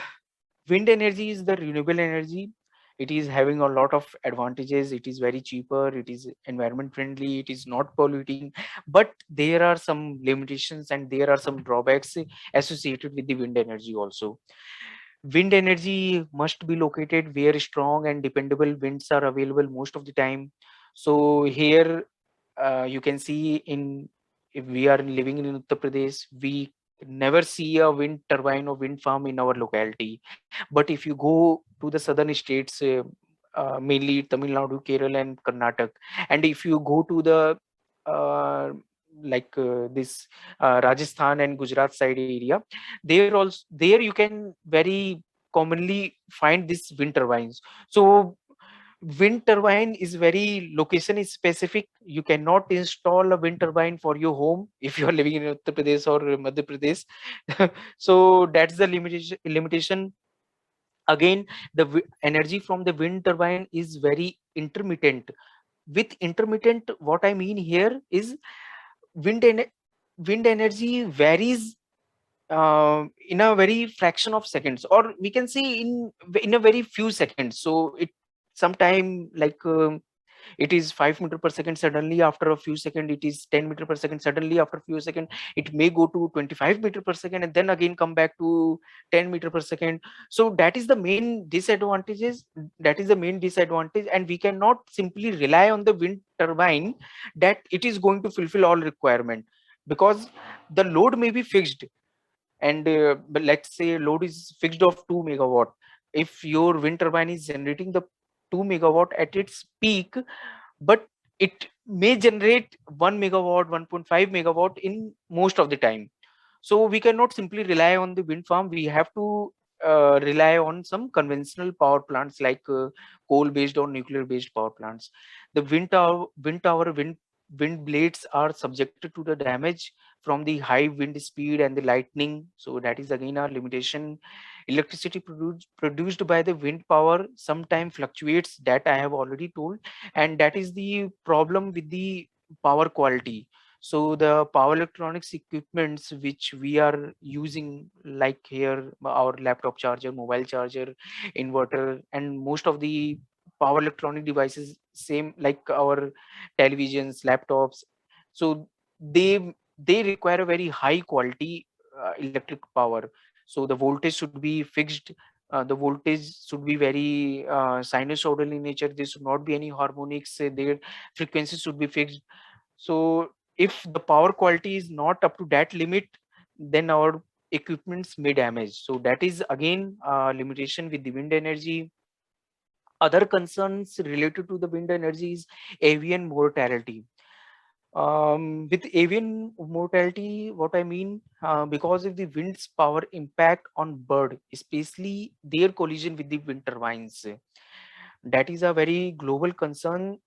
wind energy is the renewable energy. It is having a lot of advantages. It is very cheaper, it is environment friendly, it is not polluting, but there are some limitations and there are some drawbacks associated with the wind energy also. Wind energy must be located where strong and dependable winds are available most of the time. So here you can see in, if we are living in Uttar Pradesh, we never see a wind turbine or wind farm in our locality. But if you go to the southern states, mainly Tamil Nadu, Kerala, and Karnataka, and if you go to the uh, this Rajasthan and Gujarat side area, there you can very commonly find these wind turbines. So wind turbine is very location specific. You cannot install a wind turbine for your home if you are living in Uttar Pradesh or Madhya Pradesh. So that's the limitation. Again, the energy from the wind turbine is very intermittent. With intermittent, what I mean here is wind wind energy varies in a very fraction of seconds, or we can say in a very few seconds. So it sometime it is 5 meter per second, suddenly after a few seconds it is 10 meter per second, suddenly after a few seconds it may go to 25 meter per second and then again come back to 10 meter per second. So that is the main disadvantages, that is the main disadvantage, and we cannot simply rely on the wind turbine that it is going to fulfill all requirement, because the load may be fixed. And but let's say load is fixed of 2 megawatt. If your wind turbine is generating the 2 megawatt at its peak, but it may generate 1 megawatt, 1.5 megawatt in most of the time. So we cannot simply rely on the wind farm. We have to rely on some conventional power plants like coal based or nuclear based power plants. The wind blades are subjected to the damage from the high wind speed and the lightning. So that is again our limitation. Electricity produced by the wind power sometimes fluctuates, that I have already told, and that is the problem with the power quality. So the power electronics equipments which we are using, like here our laptop charger, mobile charger, inverter, and most of the power electronic devices, same like our televisions, laptops, so they require a very high quality electric power. So the voltage should be fixed the voltage should be very sinusoidal in nature. There should not be any harmonics. Their frequency should be fixed. So if the power quality is not up to that limit, then our equipments may damage. So that is again limitation with the wind energy. Other concerns related to the wind energy is avian mortality. With avian mortality, what I mean, because of the wind's power impact on bird, especially their collision with the wind turbines, that is a very global concern,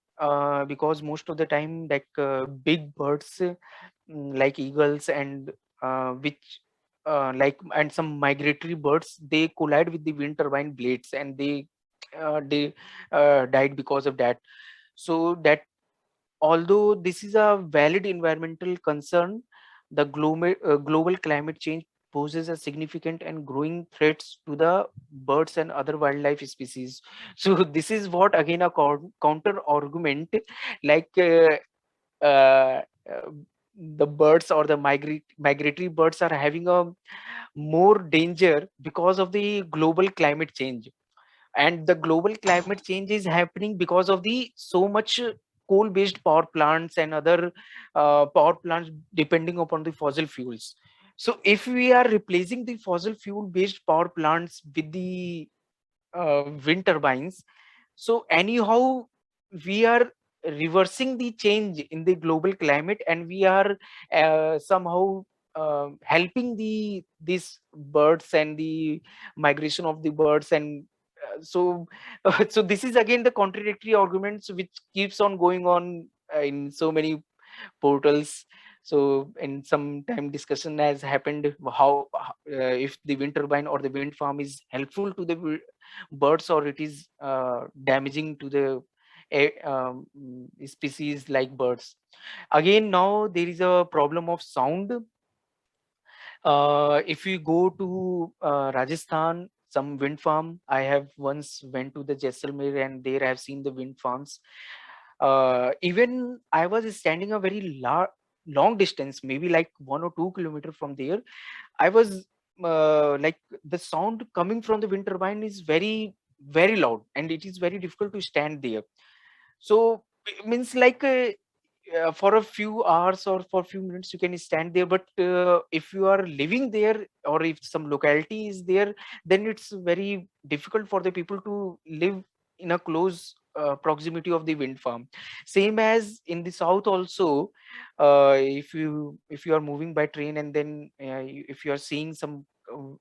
because most of the time, like big birds, like eagles and which like and some migratory birds, they collide with the wind turbine blades, and they died because of that. So that, although this is a valid environmental concern, the global climate change poses a significant and growing threats to the birds and other wildlife species. So this is what again a counter argument, like uh, uh, the birds or the migratory birds are having a more danger because of the global climate change. And the global climate change is happening because of the so much coal based power plants and other power plants depending upon the fossil fuels. So if we are replacing the fossil fuel based power plants with the wind turbines, so anyhow we are reversing the change in the global climate, and we are somehow helping these birds and the migration of the birds. And so so this is again the contradictory arguments which keeps on going on in so many portals. So in some time discussion has happened, how if the wind turbine or the wind farm is helpful to the birds, or it is damaging to the species like birds. Again, now there is a problem of sound. If we go to Rajasthan, some wind farm, I have once went to the Jaisalmer, and there I have seen the wind farms. Even I was standing a very long distance, maybe like 1 or 2 kilometers from there. I was like, the sound coming from the wind turbine is very, very loud, and it is very difficult to stand there. So it means like for a few hours or for a few minutes you can stand there, but if you are living there, or if some locality is there, then it's very difficult for the people to live in a close proximity of the wind farm. Same as in the south also, if you are moving by train, and then if you are seeing some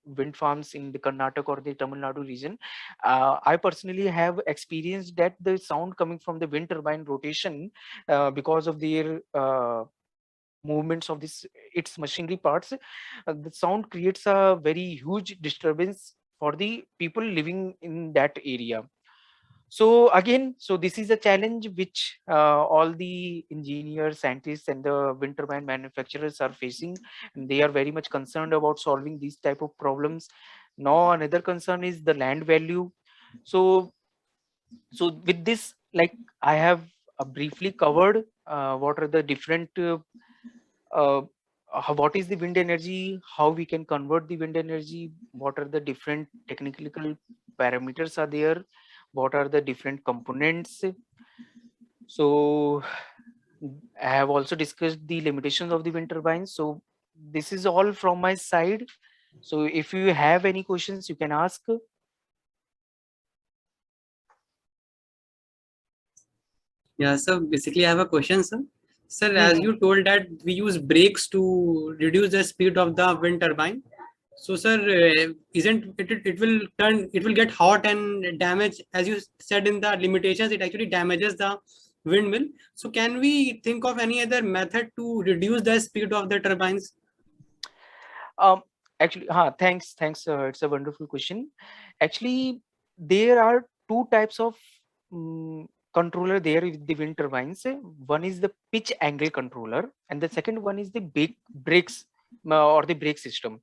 wind farms in the Karnataka or the Tamil Nadu region, I personally have experienced that the sound coming from the wind turbine rotation, because of their movements of this its machinery parts, the sound creates a very huge disturbance for the people living in that area. So again, so this is a challenge which all the engineers, scientists, and the wind turbine manufacturers are facing, and they are very much concerned about solving these type of problems. Now another concern is the land value. So so with this, like, I have briefly covered what are the different uh, what is the wind energy, how we can convert the wind energy, what are the different technical parameters are there, what are the different components. So I have also discussed the limitations of the wind turbines. So this is all from my side. So if you have any questions, you can ask. Yeah, so basically I have a question, sir. Sir, as Mhm. you told that we use brakes to reduce the speed of the wind turbine. So, sir, isn't it will turn, it will get hot and damage, as you said in the limitations, it actually damages the windmill. So can we think of any other method to reduce the speed of the turbines? Um, Actually, thanks. It's a wonderful question. Actually, there are two types of controller there with the wind turbines. One is the pitch angle controller, and the second one is the brakes or the brake system.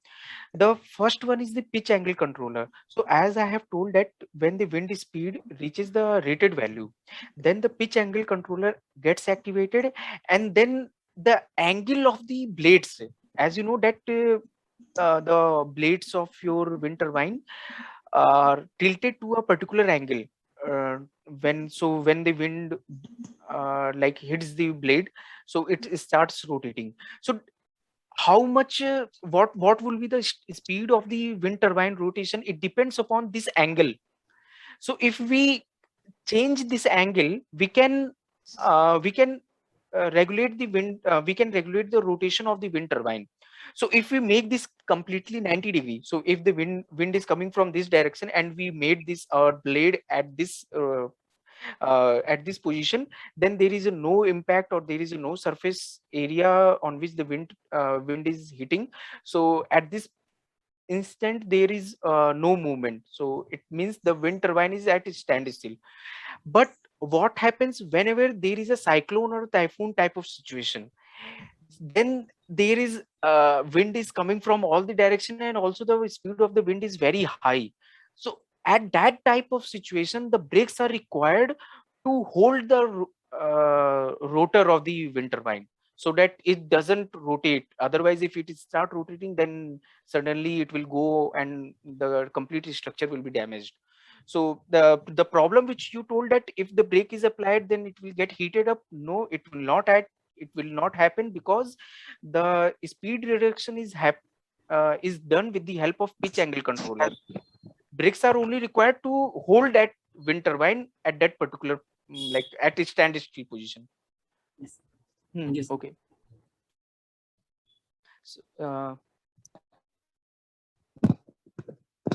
The first one is the pitch angle controller. So as I have told that when the wind speed reaches the rated value, then the pitch angle controller gets activated, and then the angle of the blades, as you know that the blades of your wind turbine, tilted to a particular angle. When the wind like hits the blade, so it starts rotating. So how much what will be the speed of the wind turbine rotation? It depends upon this angle. So if we change this angle, we can regulate the wind, we can regulate the rotation of the wind turbine. So if we make this completely 90 degree, so if the wind is coming from this direction and we made this our blade at this position, then there is a no impact, or there is a no surface area on which the wind is hitting. So at this instant there is no movement, so it means the wind turbine is at a standstill. But what happens whenever there is a cyclone or typhoon type of situation? Then there is wind is coming from all the direction, and also the speed of the wind is very high. So at that type of situation, the brakes are required to hold the rotor of the wind turbine, so that it doesn't rotate. Otherwise, if it start rotating, then suddenly it will go and the complete structure will be damaged. So the problem which you told, that if the brake is applied then it will get heated up, no, it will not happen, because the speed reduction is done with the help of pitch angle controller. Brakes are only required to hold that wind turbine at that particular like at its standstill position. Yes. Yes. Okay. So,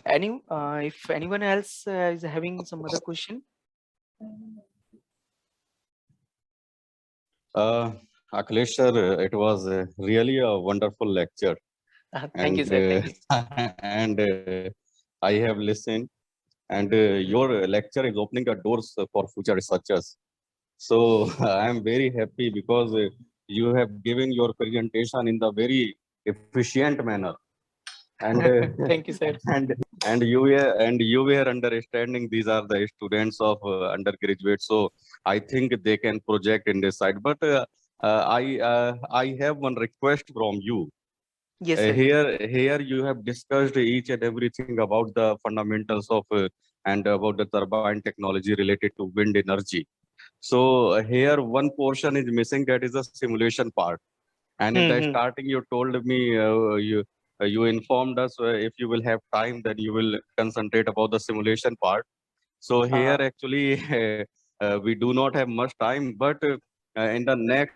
if anyone else is having some other question. Akhilesh sir, it was really a wonderful lecture. Thank you, sir. Thank you. And I have listened, and your lecture is opening the doors for future researchers. So I am very happy because you have given your presentation in the very efficient manner. And thank you, sir. And you were understanding these are the students of undergraduate, so I think they can project in this side. But I have one request from you. Yes, sir. Here you have discussed each and everything about the fundamentals of and about the turbine technology related to wind energy. So here one portion is missing, that is the simulation part. And in the starting, you told me you informed us if you will have time, then you will concentrate about the simulation part. So here actually we do not have much time, but in the next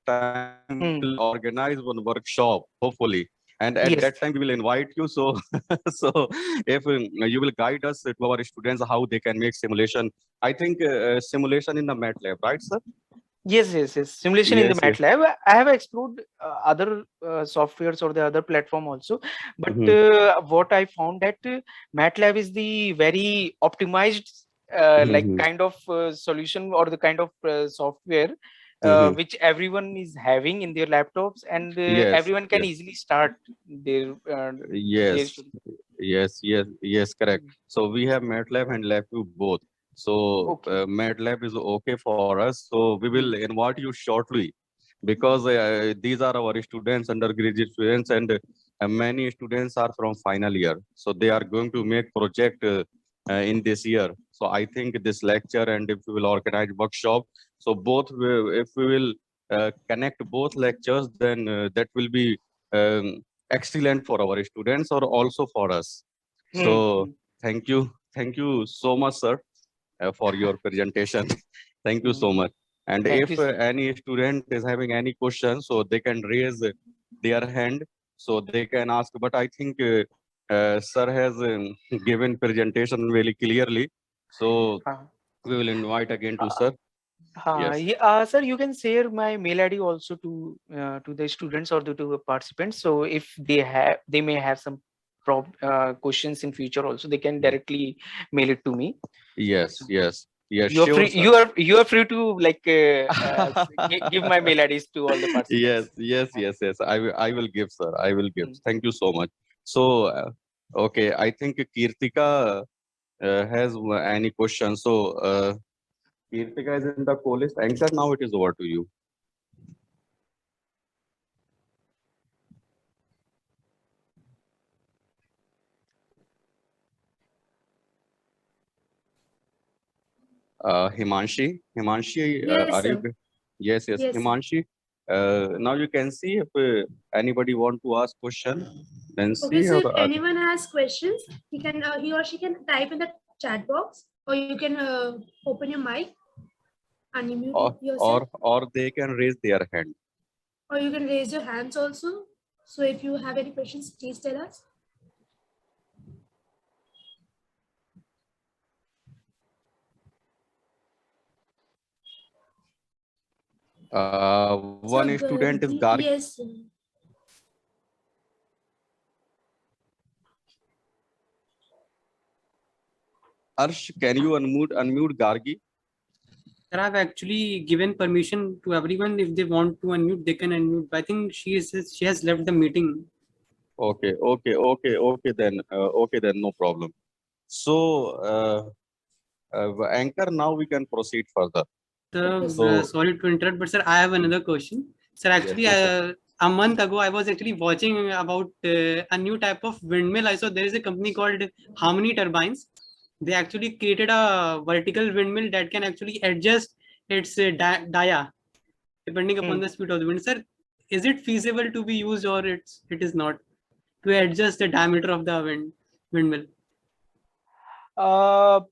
time we will organize one workshop, hopefully. And at Yes. that time we will invite you. So so if you will guide us to our students how they can make simulation. I think simulation in the MATLAB, right, sir? Yes. Simulation in the MATLAB. I have explored other softwares or the other platform also, but what I found that MATLAB is the very optimized like kind of solution, or the kind of software which everyone is having in their laptops, and everyone can easily start their yes, correct. So we have MATLAB and LabVIEW both. So MATLAB is okay for us. So we will invite you shortly, because these are our students, undergraduate students, and many students are from final year. So they are going to make project in this year. So I think this lecture, and if we will organize workshop, so both if we will connect both lectures, then that will be excellent for our students or also for us. So thank you so much, sir, for your presentation. Thank you so much. And if any student is having any questions, so they can raise their hand, so they can ask. But I think sir has given presentation very clearly, so we will invite again to sir. Yes. Sir, you can share my mail ID also to the students or to the participants. So if they may have some questions in future also, they can directly mail it to me. Yes. You're sure, free. Sir. You are free to like give my mail IDs to all the participants. Yes. I will give, sir. I will give. Thank you so much. So okay, I think Kirtika has any questions. So Kirtika is in the call list. Anchor, now it is over to you. Himanshi. Himanshi, Yes, are you? sir. Yes, yes. Yes, sir. Himanshi, now you can see if anybody want to ask question, then Okay, see. so if Or, anyone has questions, he or she can type in the chat box, or you can open your mic, unmute yourself, or they can raise their hand. or you can raise your hands also. So if you have any questions, please tell us. One student is Gargi. Yes, sir. Arsh, can you unmute Gargi? Sir, I've actually given permission to everyone. If they want to unmute, they can unmute. I think she has left the meeting. Okay, okay, then no problem. So, Anchor, now we can proceed further. Okay, Sir, So, sorry to interrupt, but sir, I have another question. Sir, actually, yes, yes, a month ago, I was actually watching about a new type of windmill. I saw there is a company called Harmony Turbines. They actually created a vertical windmill that can actually adjust its dia depending upon the speed of the wind. Sir, is it feasible to be used, or it is not, to adjust the diameter of the windmill? I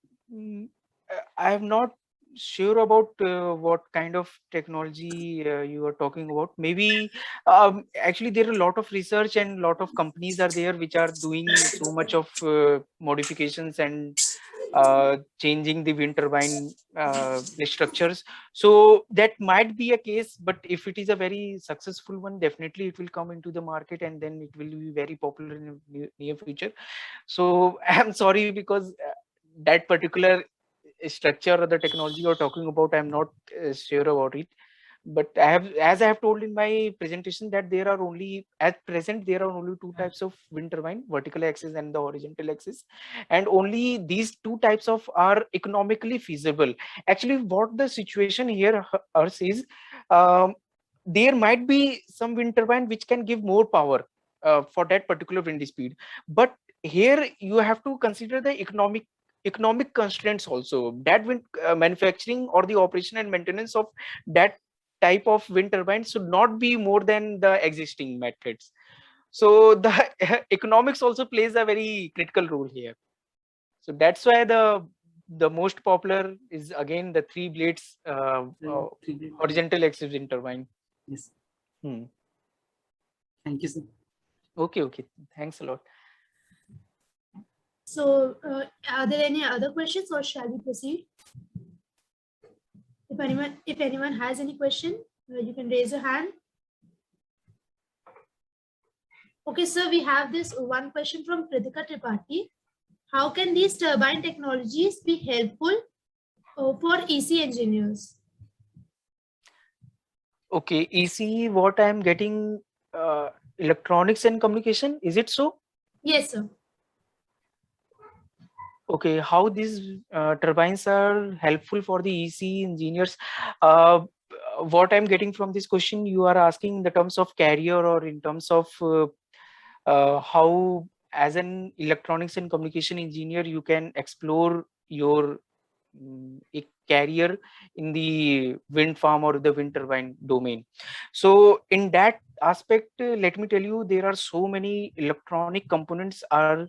am not sure about what kind of technology you are talking about. Maybe actually there are a lot of research and a lot of companies are there which are doing so much of modifications and changing the wind turbine structures. So that might be a case, but if it is a very successful one, definitely it will come into the market and then it will be very popular in the near future. So I'm sorry because that particular structure or the technology you're talking about, I'm not sure about it. But as I have told in my presentation, that there are only at present there are only two types of wind turbine, vertical axis and the horizontal axis, and only these two types of are economically feasible. Actually, what the situation here ours is, there might be some wind turbine which can give more power for that particular wind speed, but here you have to consider the economic constraints also, that wind manufacturing or the operation and maintenance of that type of wind turbines should not be more than the existing methods. So the economics also plays a very critical role here. So that's why the most popular is again the three blades horizontal axis wind turbine. Yes. Thank you, sir. Okay, thanks a lot. So are there any other questions, or shall we proceed? If anyone has any question, you can raise your hand. Okay, sir, we have this one question from Kritika Tripathi. How can these turbine technologies be helpful for EC engineers? Okay, EC, what I'm getting, electronics and communication, is it so? Yes, sir. Okay, how these turbines are helpful for the EC engineers? What I'm getting from this question, you are asking in the terms of carrier or in terms of how, as an electronics and communication engineer, you can explore your carrier in the wind farm or the wind turbine domain. So in that aspect, let me tell you, there are so many electronic components are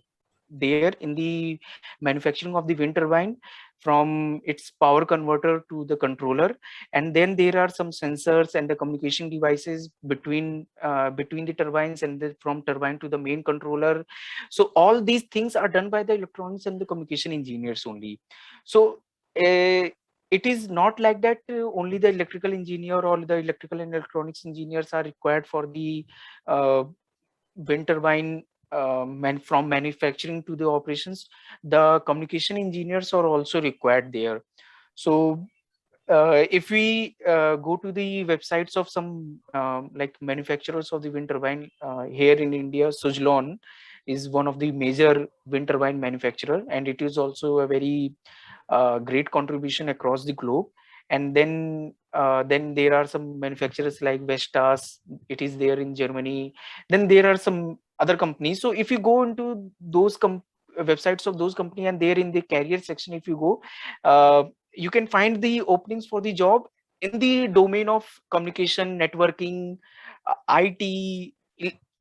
there in the manufacturing of the wind turbine, from its power converter to the controller, and then there are some sensors and the communication devices between the turbines and from turbine to the main controller. So all these things are done by the electronics and the communication engineers only. So it is not like that only the electrical engineer or the electrical and electronics engineers are required for the wind turbine from manufacturing to the operations. The communication engineers are also required there. So if we go to the websites of some like manufacturers of the wind turbine here in India, Suzlon is one of the major wind turbine manufacturer, and it is also a very great contribution across the globe. And then there are some manufacturers like Vestas, it is there in Germany. Then there are some other companies. So if you go into those websites of those companies, and there in the carrier section, if you go, you can find the openings for the job in the domain of communication, networking, IT,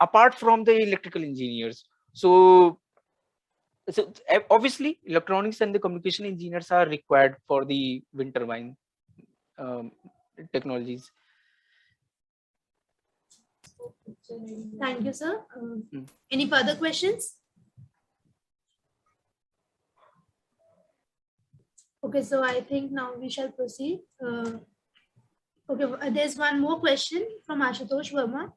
apart from the electrical engineers. So obviously electronics and the communication engineers are required for the wind turbine technologies. Thank you, sir. Mm. Any further questions? Okay, so I think now we shall proceed. Okay, there's one more question from Ashutosh Verma.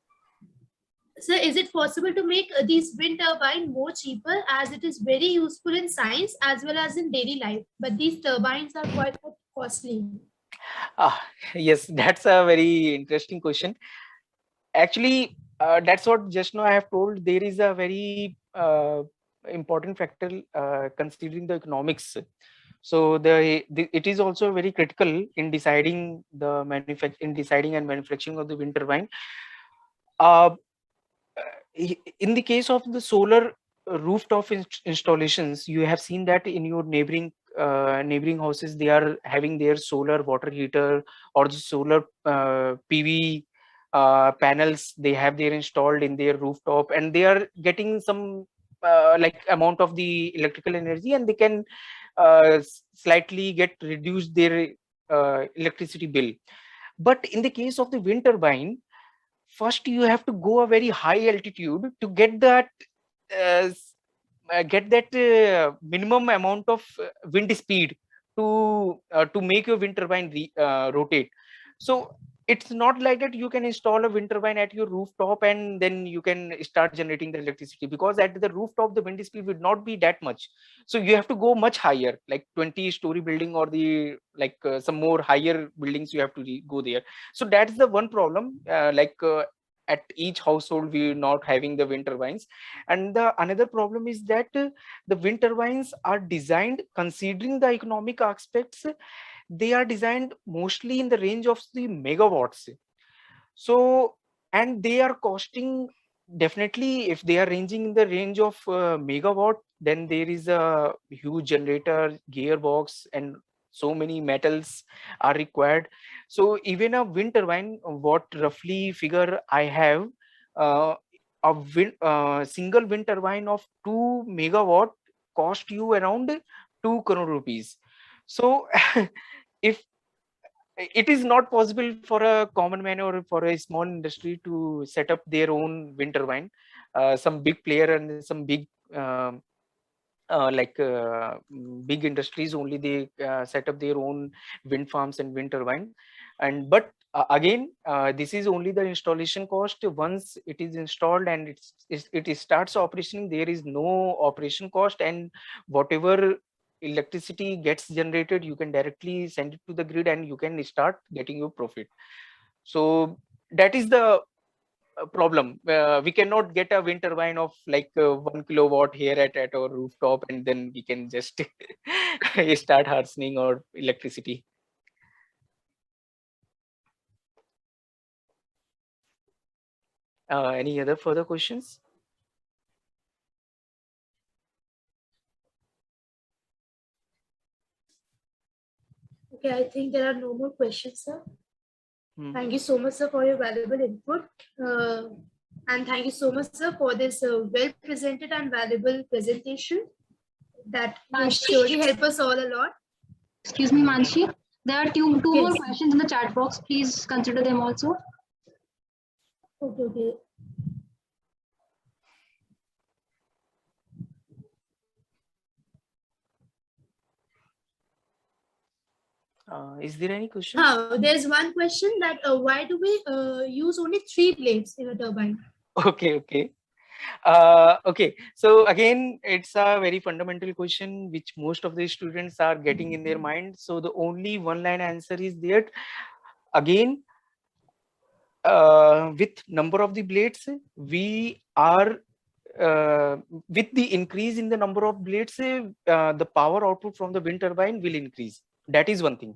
Sir, is it possible to make these wind turbine more cheaper, as it is very useful in science as well as in daily life, but these turbines are quite costly? Yes, that's a very interesting question. Actually, that's what just now I have told. There is a very important factor considering the economics. So it is also very critical in deciding and manufacturing of the wind turbine. In the case of the solar rooftop installations, you have seen that in your neighboring houses, they are having their solar water heater or the solar PV panels. They have their installed in their rooftop, and they are getting some like amount of the electrical energy, and they can slightly get reduced their electricity bill. But in the case of the wind turbine, first you have to go a very high altitude to get that uh, minimum amount of wind speed to make your wind turbine rotate. So it's not like that you can install a wind turbine at your rooftop and then you can start generating the electricity, because at the rooftop the wind speed would not be that much. So you have to go much higher, like 20-story building, or the some more higher buildings you have to go there. So that's the one problem, at each household we are not having the wind turbines. And the another problem is that the wind turbines are designed considering the economic aspects. They are designed mostly in the range of the megawatts. So, and they are costing, definitely if they are ranging in the range of megawatt, then there is a huge generator, gearbox, and so many metals are required. So even a wind turbine, what roughly figure I have, single wind turbine of 2 megawatt cost you around 2 crore rupees. So if it is not possible for a common man or for a small industry to set up their own wind turbine, some big player and some big big industries only, they set up their own wind farms and wind turbine. And but again, this is only the installation cost. Once it is installed and it starts operation, there is no operation cost, and whatever electricity gets generated, you can directly send it to the grid and you can start getting your profit. So that is the problem. We cannot get a wind turbine of 1 kilowatt here at our rooftop and then we can just start harnessing our electricity. Any other further questions? Okay, I think there are no more questions, sir. Thank you so much, sir, for your valuable input. And thank you so much, sir, for this well presented and valuable presentation that will surely help us all a lot. Excuse me, Manshi. There are two more questions in the chat box. Please consider them also. Okay. Is there any question? There's one question that why do we use only 3 blades in a turbine? Okay. So again, it's a very fundamental question which most of the students are getting in their mind. So the only one line answer is that, again, with number of the blades, we are with the increase in the number of blades, the power output from the wind turbine will increase. That is one thing.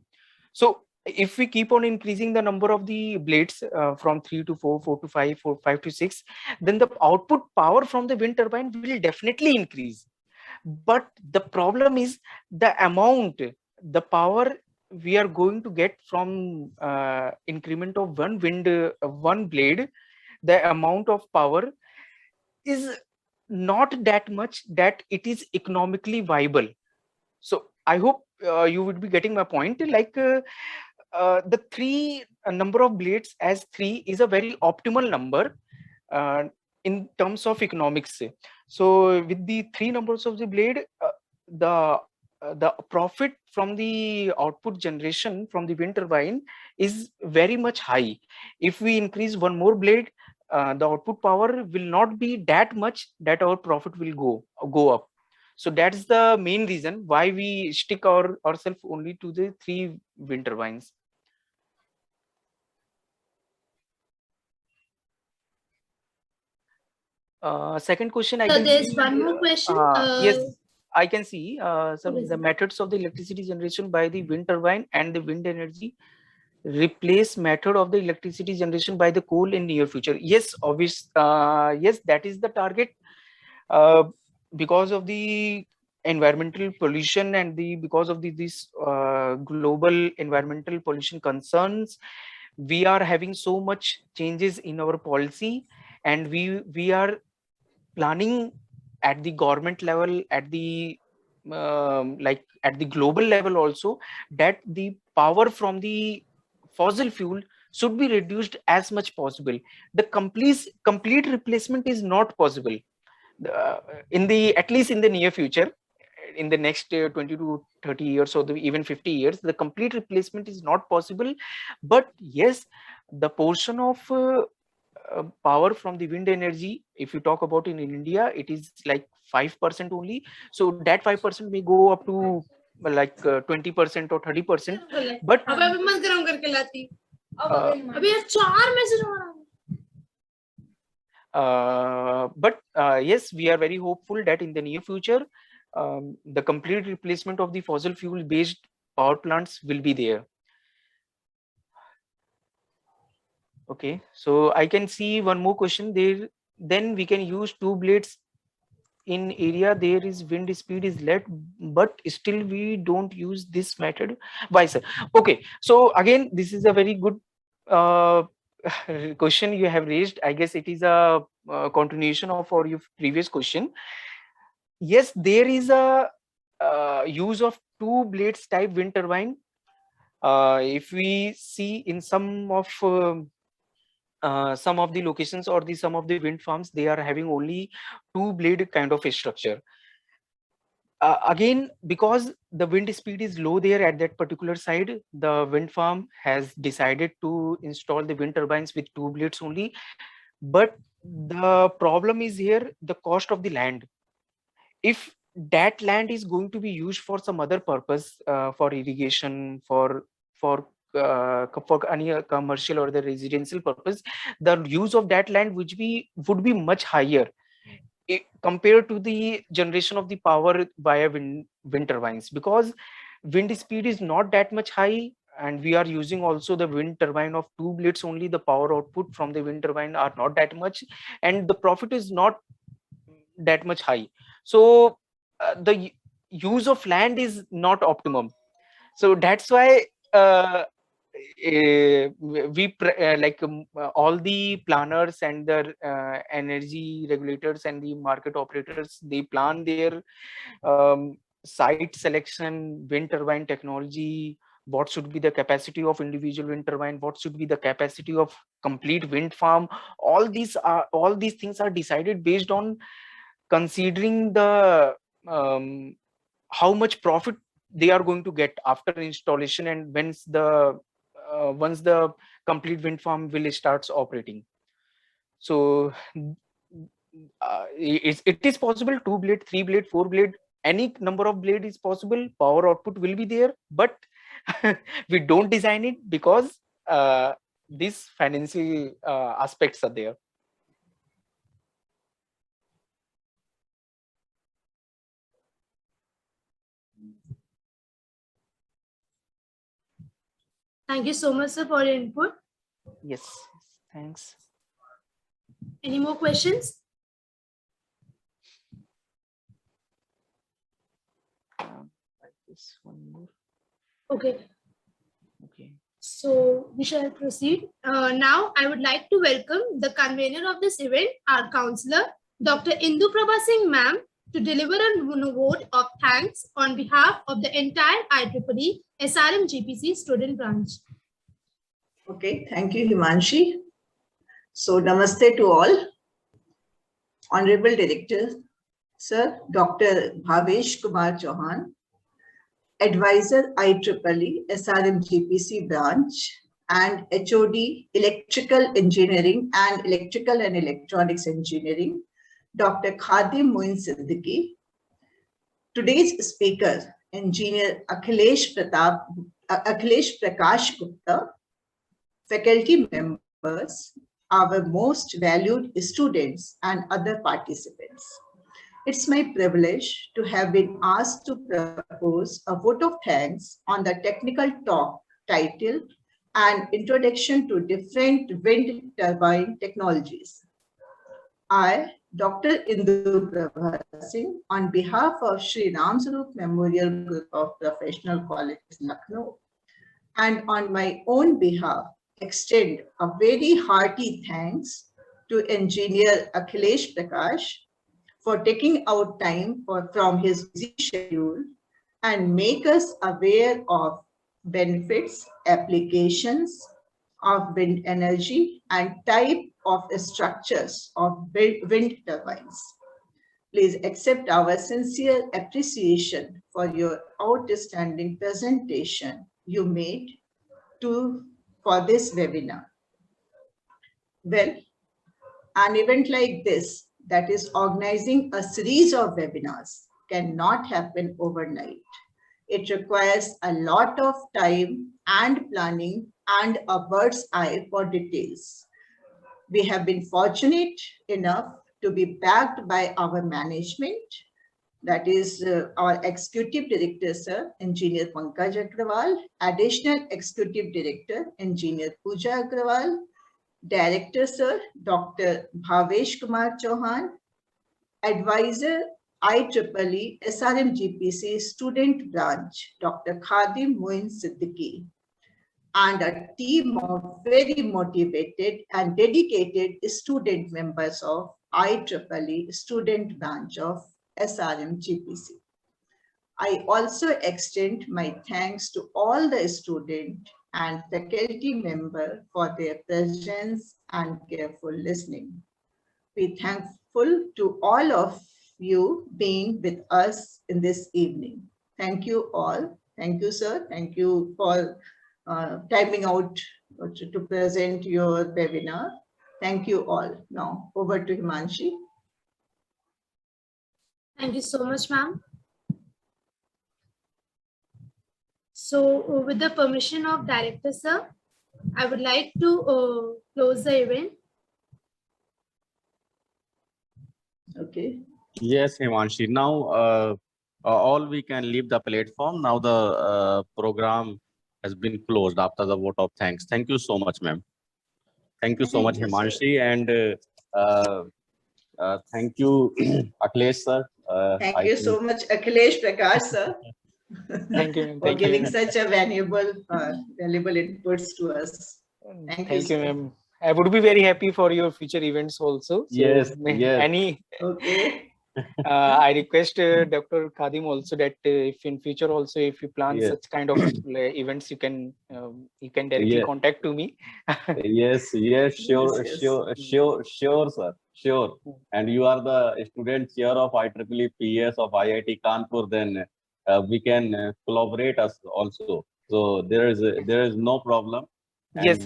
So if we keep on increasing the number of the blades from 3 to 4, 4 to 5, 5 to 6, then the output power from the wind turbine will definitely increase. But the problem is the amount, the power we are going to get from increment of one blade, the amount of power is not that much that it is economically viable. So I hope you would be getting my point. Like the number of blades as 3 is a very optimal number in terms of economics. So with the 3 numbers of the blade, the profit from the output generation from the wind turbine is very much high. If we increase one more blade, the output power will not be that much that our profit will go up. So that's the main reason why we stick ourselves only to the 3 wind turbines. Second question, I can there's see, one more question. yes, I can see some okay, the methods of the electricity generation by the wind turbine and the wind energy replace method of the electricity generation by the coal in near future. Yes, obvious. Yes, that is the target. Because of the environmental pollution and because of this global environmental pollution concerns, we are having so much changes in our policy, and we are planning at the government level, at the like at the global level also, that the power from the fossil fuel should be reduced as much possible. The complete replacement is not possible in the, at least in the near future. In the next 20 to 30 years or even 50 years, the complete replacement is not possible. But yes, the portion of power from the wind energy, if you talk about in India, it is like 5% only. So that 5% may go up to like 20% or 30%. But yes, we are very hopeful that in the near future, the complete replacement of the fossil fuel based power plants will be there. Okay, so I can see one more question there. Then we can use 2 blades in area there is wind speed is less, but still we don't use this method. Why, sir? Okay, so again, this is a very good question you have raised. I guess it is a continuation of your previous question. Yes, there is a use of 2 blades type wind turbine. If we see in some of the locations or some of the wind farms, they are having only 2 blade kind of a structure. Again, because the wind speed is low there at that particular side, the wind farm has decided to install the wind turbines with 2 blades only. But the problem is here, the cost of the land. If that land is going to be used for some other purpose, for irrigation, for any commercial or the residential purpose, the use of that land would be much higher compared to the generation of the power via wind turbines, because wind speed is not that much high, and we are using also the wind turbine of 2 blades only. The power output from the wind turbine are not that much, and the profit is not that much high. So the use of land is not optimum. So that's why all the planners and the energy regulators and the market operators, they plan their site selection, wind turbine technology, what should be the capacity of individual wind turbine, what should be the capacity of complete wind farm. All these things are decided based on considering the how much profit they are going to get after installation, and once the complete wind farm will starts operating. So it is possible, 2 blade, 3 blade, 4 blade, any number of blade is possible. Power output will be there, but we don't design it because these financial aspects are there. Thank you so much, sir, for your input. Yes, thanks. Any more questions? One more. Okay. So we shall proceed. Now I would like to welcome the convener of this event, our counselor, Dr. Indu Prabha Singh ma'am, to deliver a vote of thanks on behalf of the entire IEEE SRM GPC student branch. Okay, thank you, Himanshi. So, namaste to all. Honorable Director, Sir, Dr. Bhavesh Kumar Chauhan, Advisor IEEE SRM GPC branch and HOD Electrical Engineering and Electrical and Electronics Engineering, Dr. Khadim Moin Siddiqui. Today's speaker, Engineer Akhilesh Prakash Gupta, faculty members, our most valued students and other participants. It's my privilege to have been asked to propose a vote of thanks on the technical talk titled An Introduction to Different Wind Turbine Technologies. I, Dr. Indu Prabha Singh, on behalf of Shri Ram Sarup Memorial Group of Professional Colleges, Lucknow, and on my own behalf, extend a very hearty thanks to Engineer Akhilesh Prakash for taking out time from his busy schedule and make us aware of benefits, applications of wind energy and type of structures of wind turbines. Please accept our sincere appreciation for your outstanding presentation you made for this webinar. Well, an event like this, that is organizing a series of webinars, cannot happen overnight. It requires a lot of time and planning and a bird's eye for details. We have been fortunate enough to be backed by our management, that is our Executive Director, Sir, Engineer Pankaj Agrawal, Additional Executive Director, Engineer Pooja Agrawal, Director, Sir, Dr. Bhavesh Kumar Chauhan, Advisor, IEEE SRM GPC Student Branch, Dr. Khadim Moin Siddiqui, and a team of very motivated and dedicated student members of IEEE Student Branch of SRM GPC. I also extend my thanks to all the student and faculty members for their presence and careful listening. We thankful to all of you being with us in this evening. Thank you all. Thank you, sir. Thank you for timing out to present your webinar. Thank you all. Now over to Himanshi. Thank you so much, ma'am. So with the permission of Director, sir, I would like to close the event. Okay. Yes, Himanshi. Now, all we can leave the platform. Now the program has been closed after the vote of thanks. Thank you so much, ma'am. Thank you so much, Himanshi, and thank you, Akhilesh, sir. Thank you so much, Akhilesh Prakash, sir. Thank you, ma'am. For giving such a valuable inputs to us. Thank you, ma'am. I would be very happy for your future events also. So yes, yes. Okay. I request Dr. Khadim also that if in future also if you plan such kind of events, you can directly contact to me. Yes, sure, sir, sure. And you are the student chair of IEEE PS of IIT Kanpur. Then we can collaborate us also. So there is no problem. And, yes.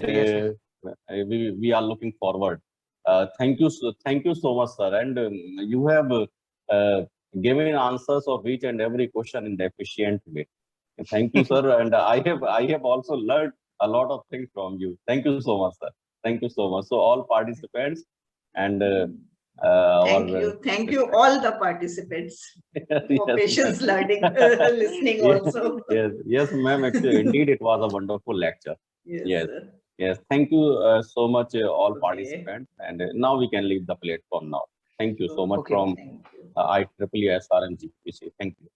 We are looking forward. Thank you so much, sir. And you have given answers of each and every question in the efficient way. Thank you, sir. And I have also learned a lot of things from you. Thank you so much, sir. Thank you so much. So all participants and thank you all the participants for patience learning, listening also. Yes, ma'am. Actually, indeed, it was a wonderful lecture. Yes. Thank you so much, all participants. And now we can leave the platform now. Thank you so much from IEEE SRM GPC. Thank you.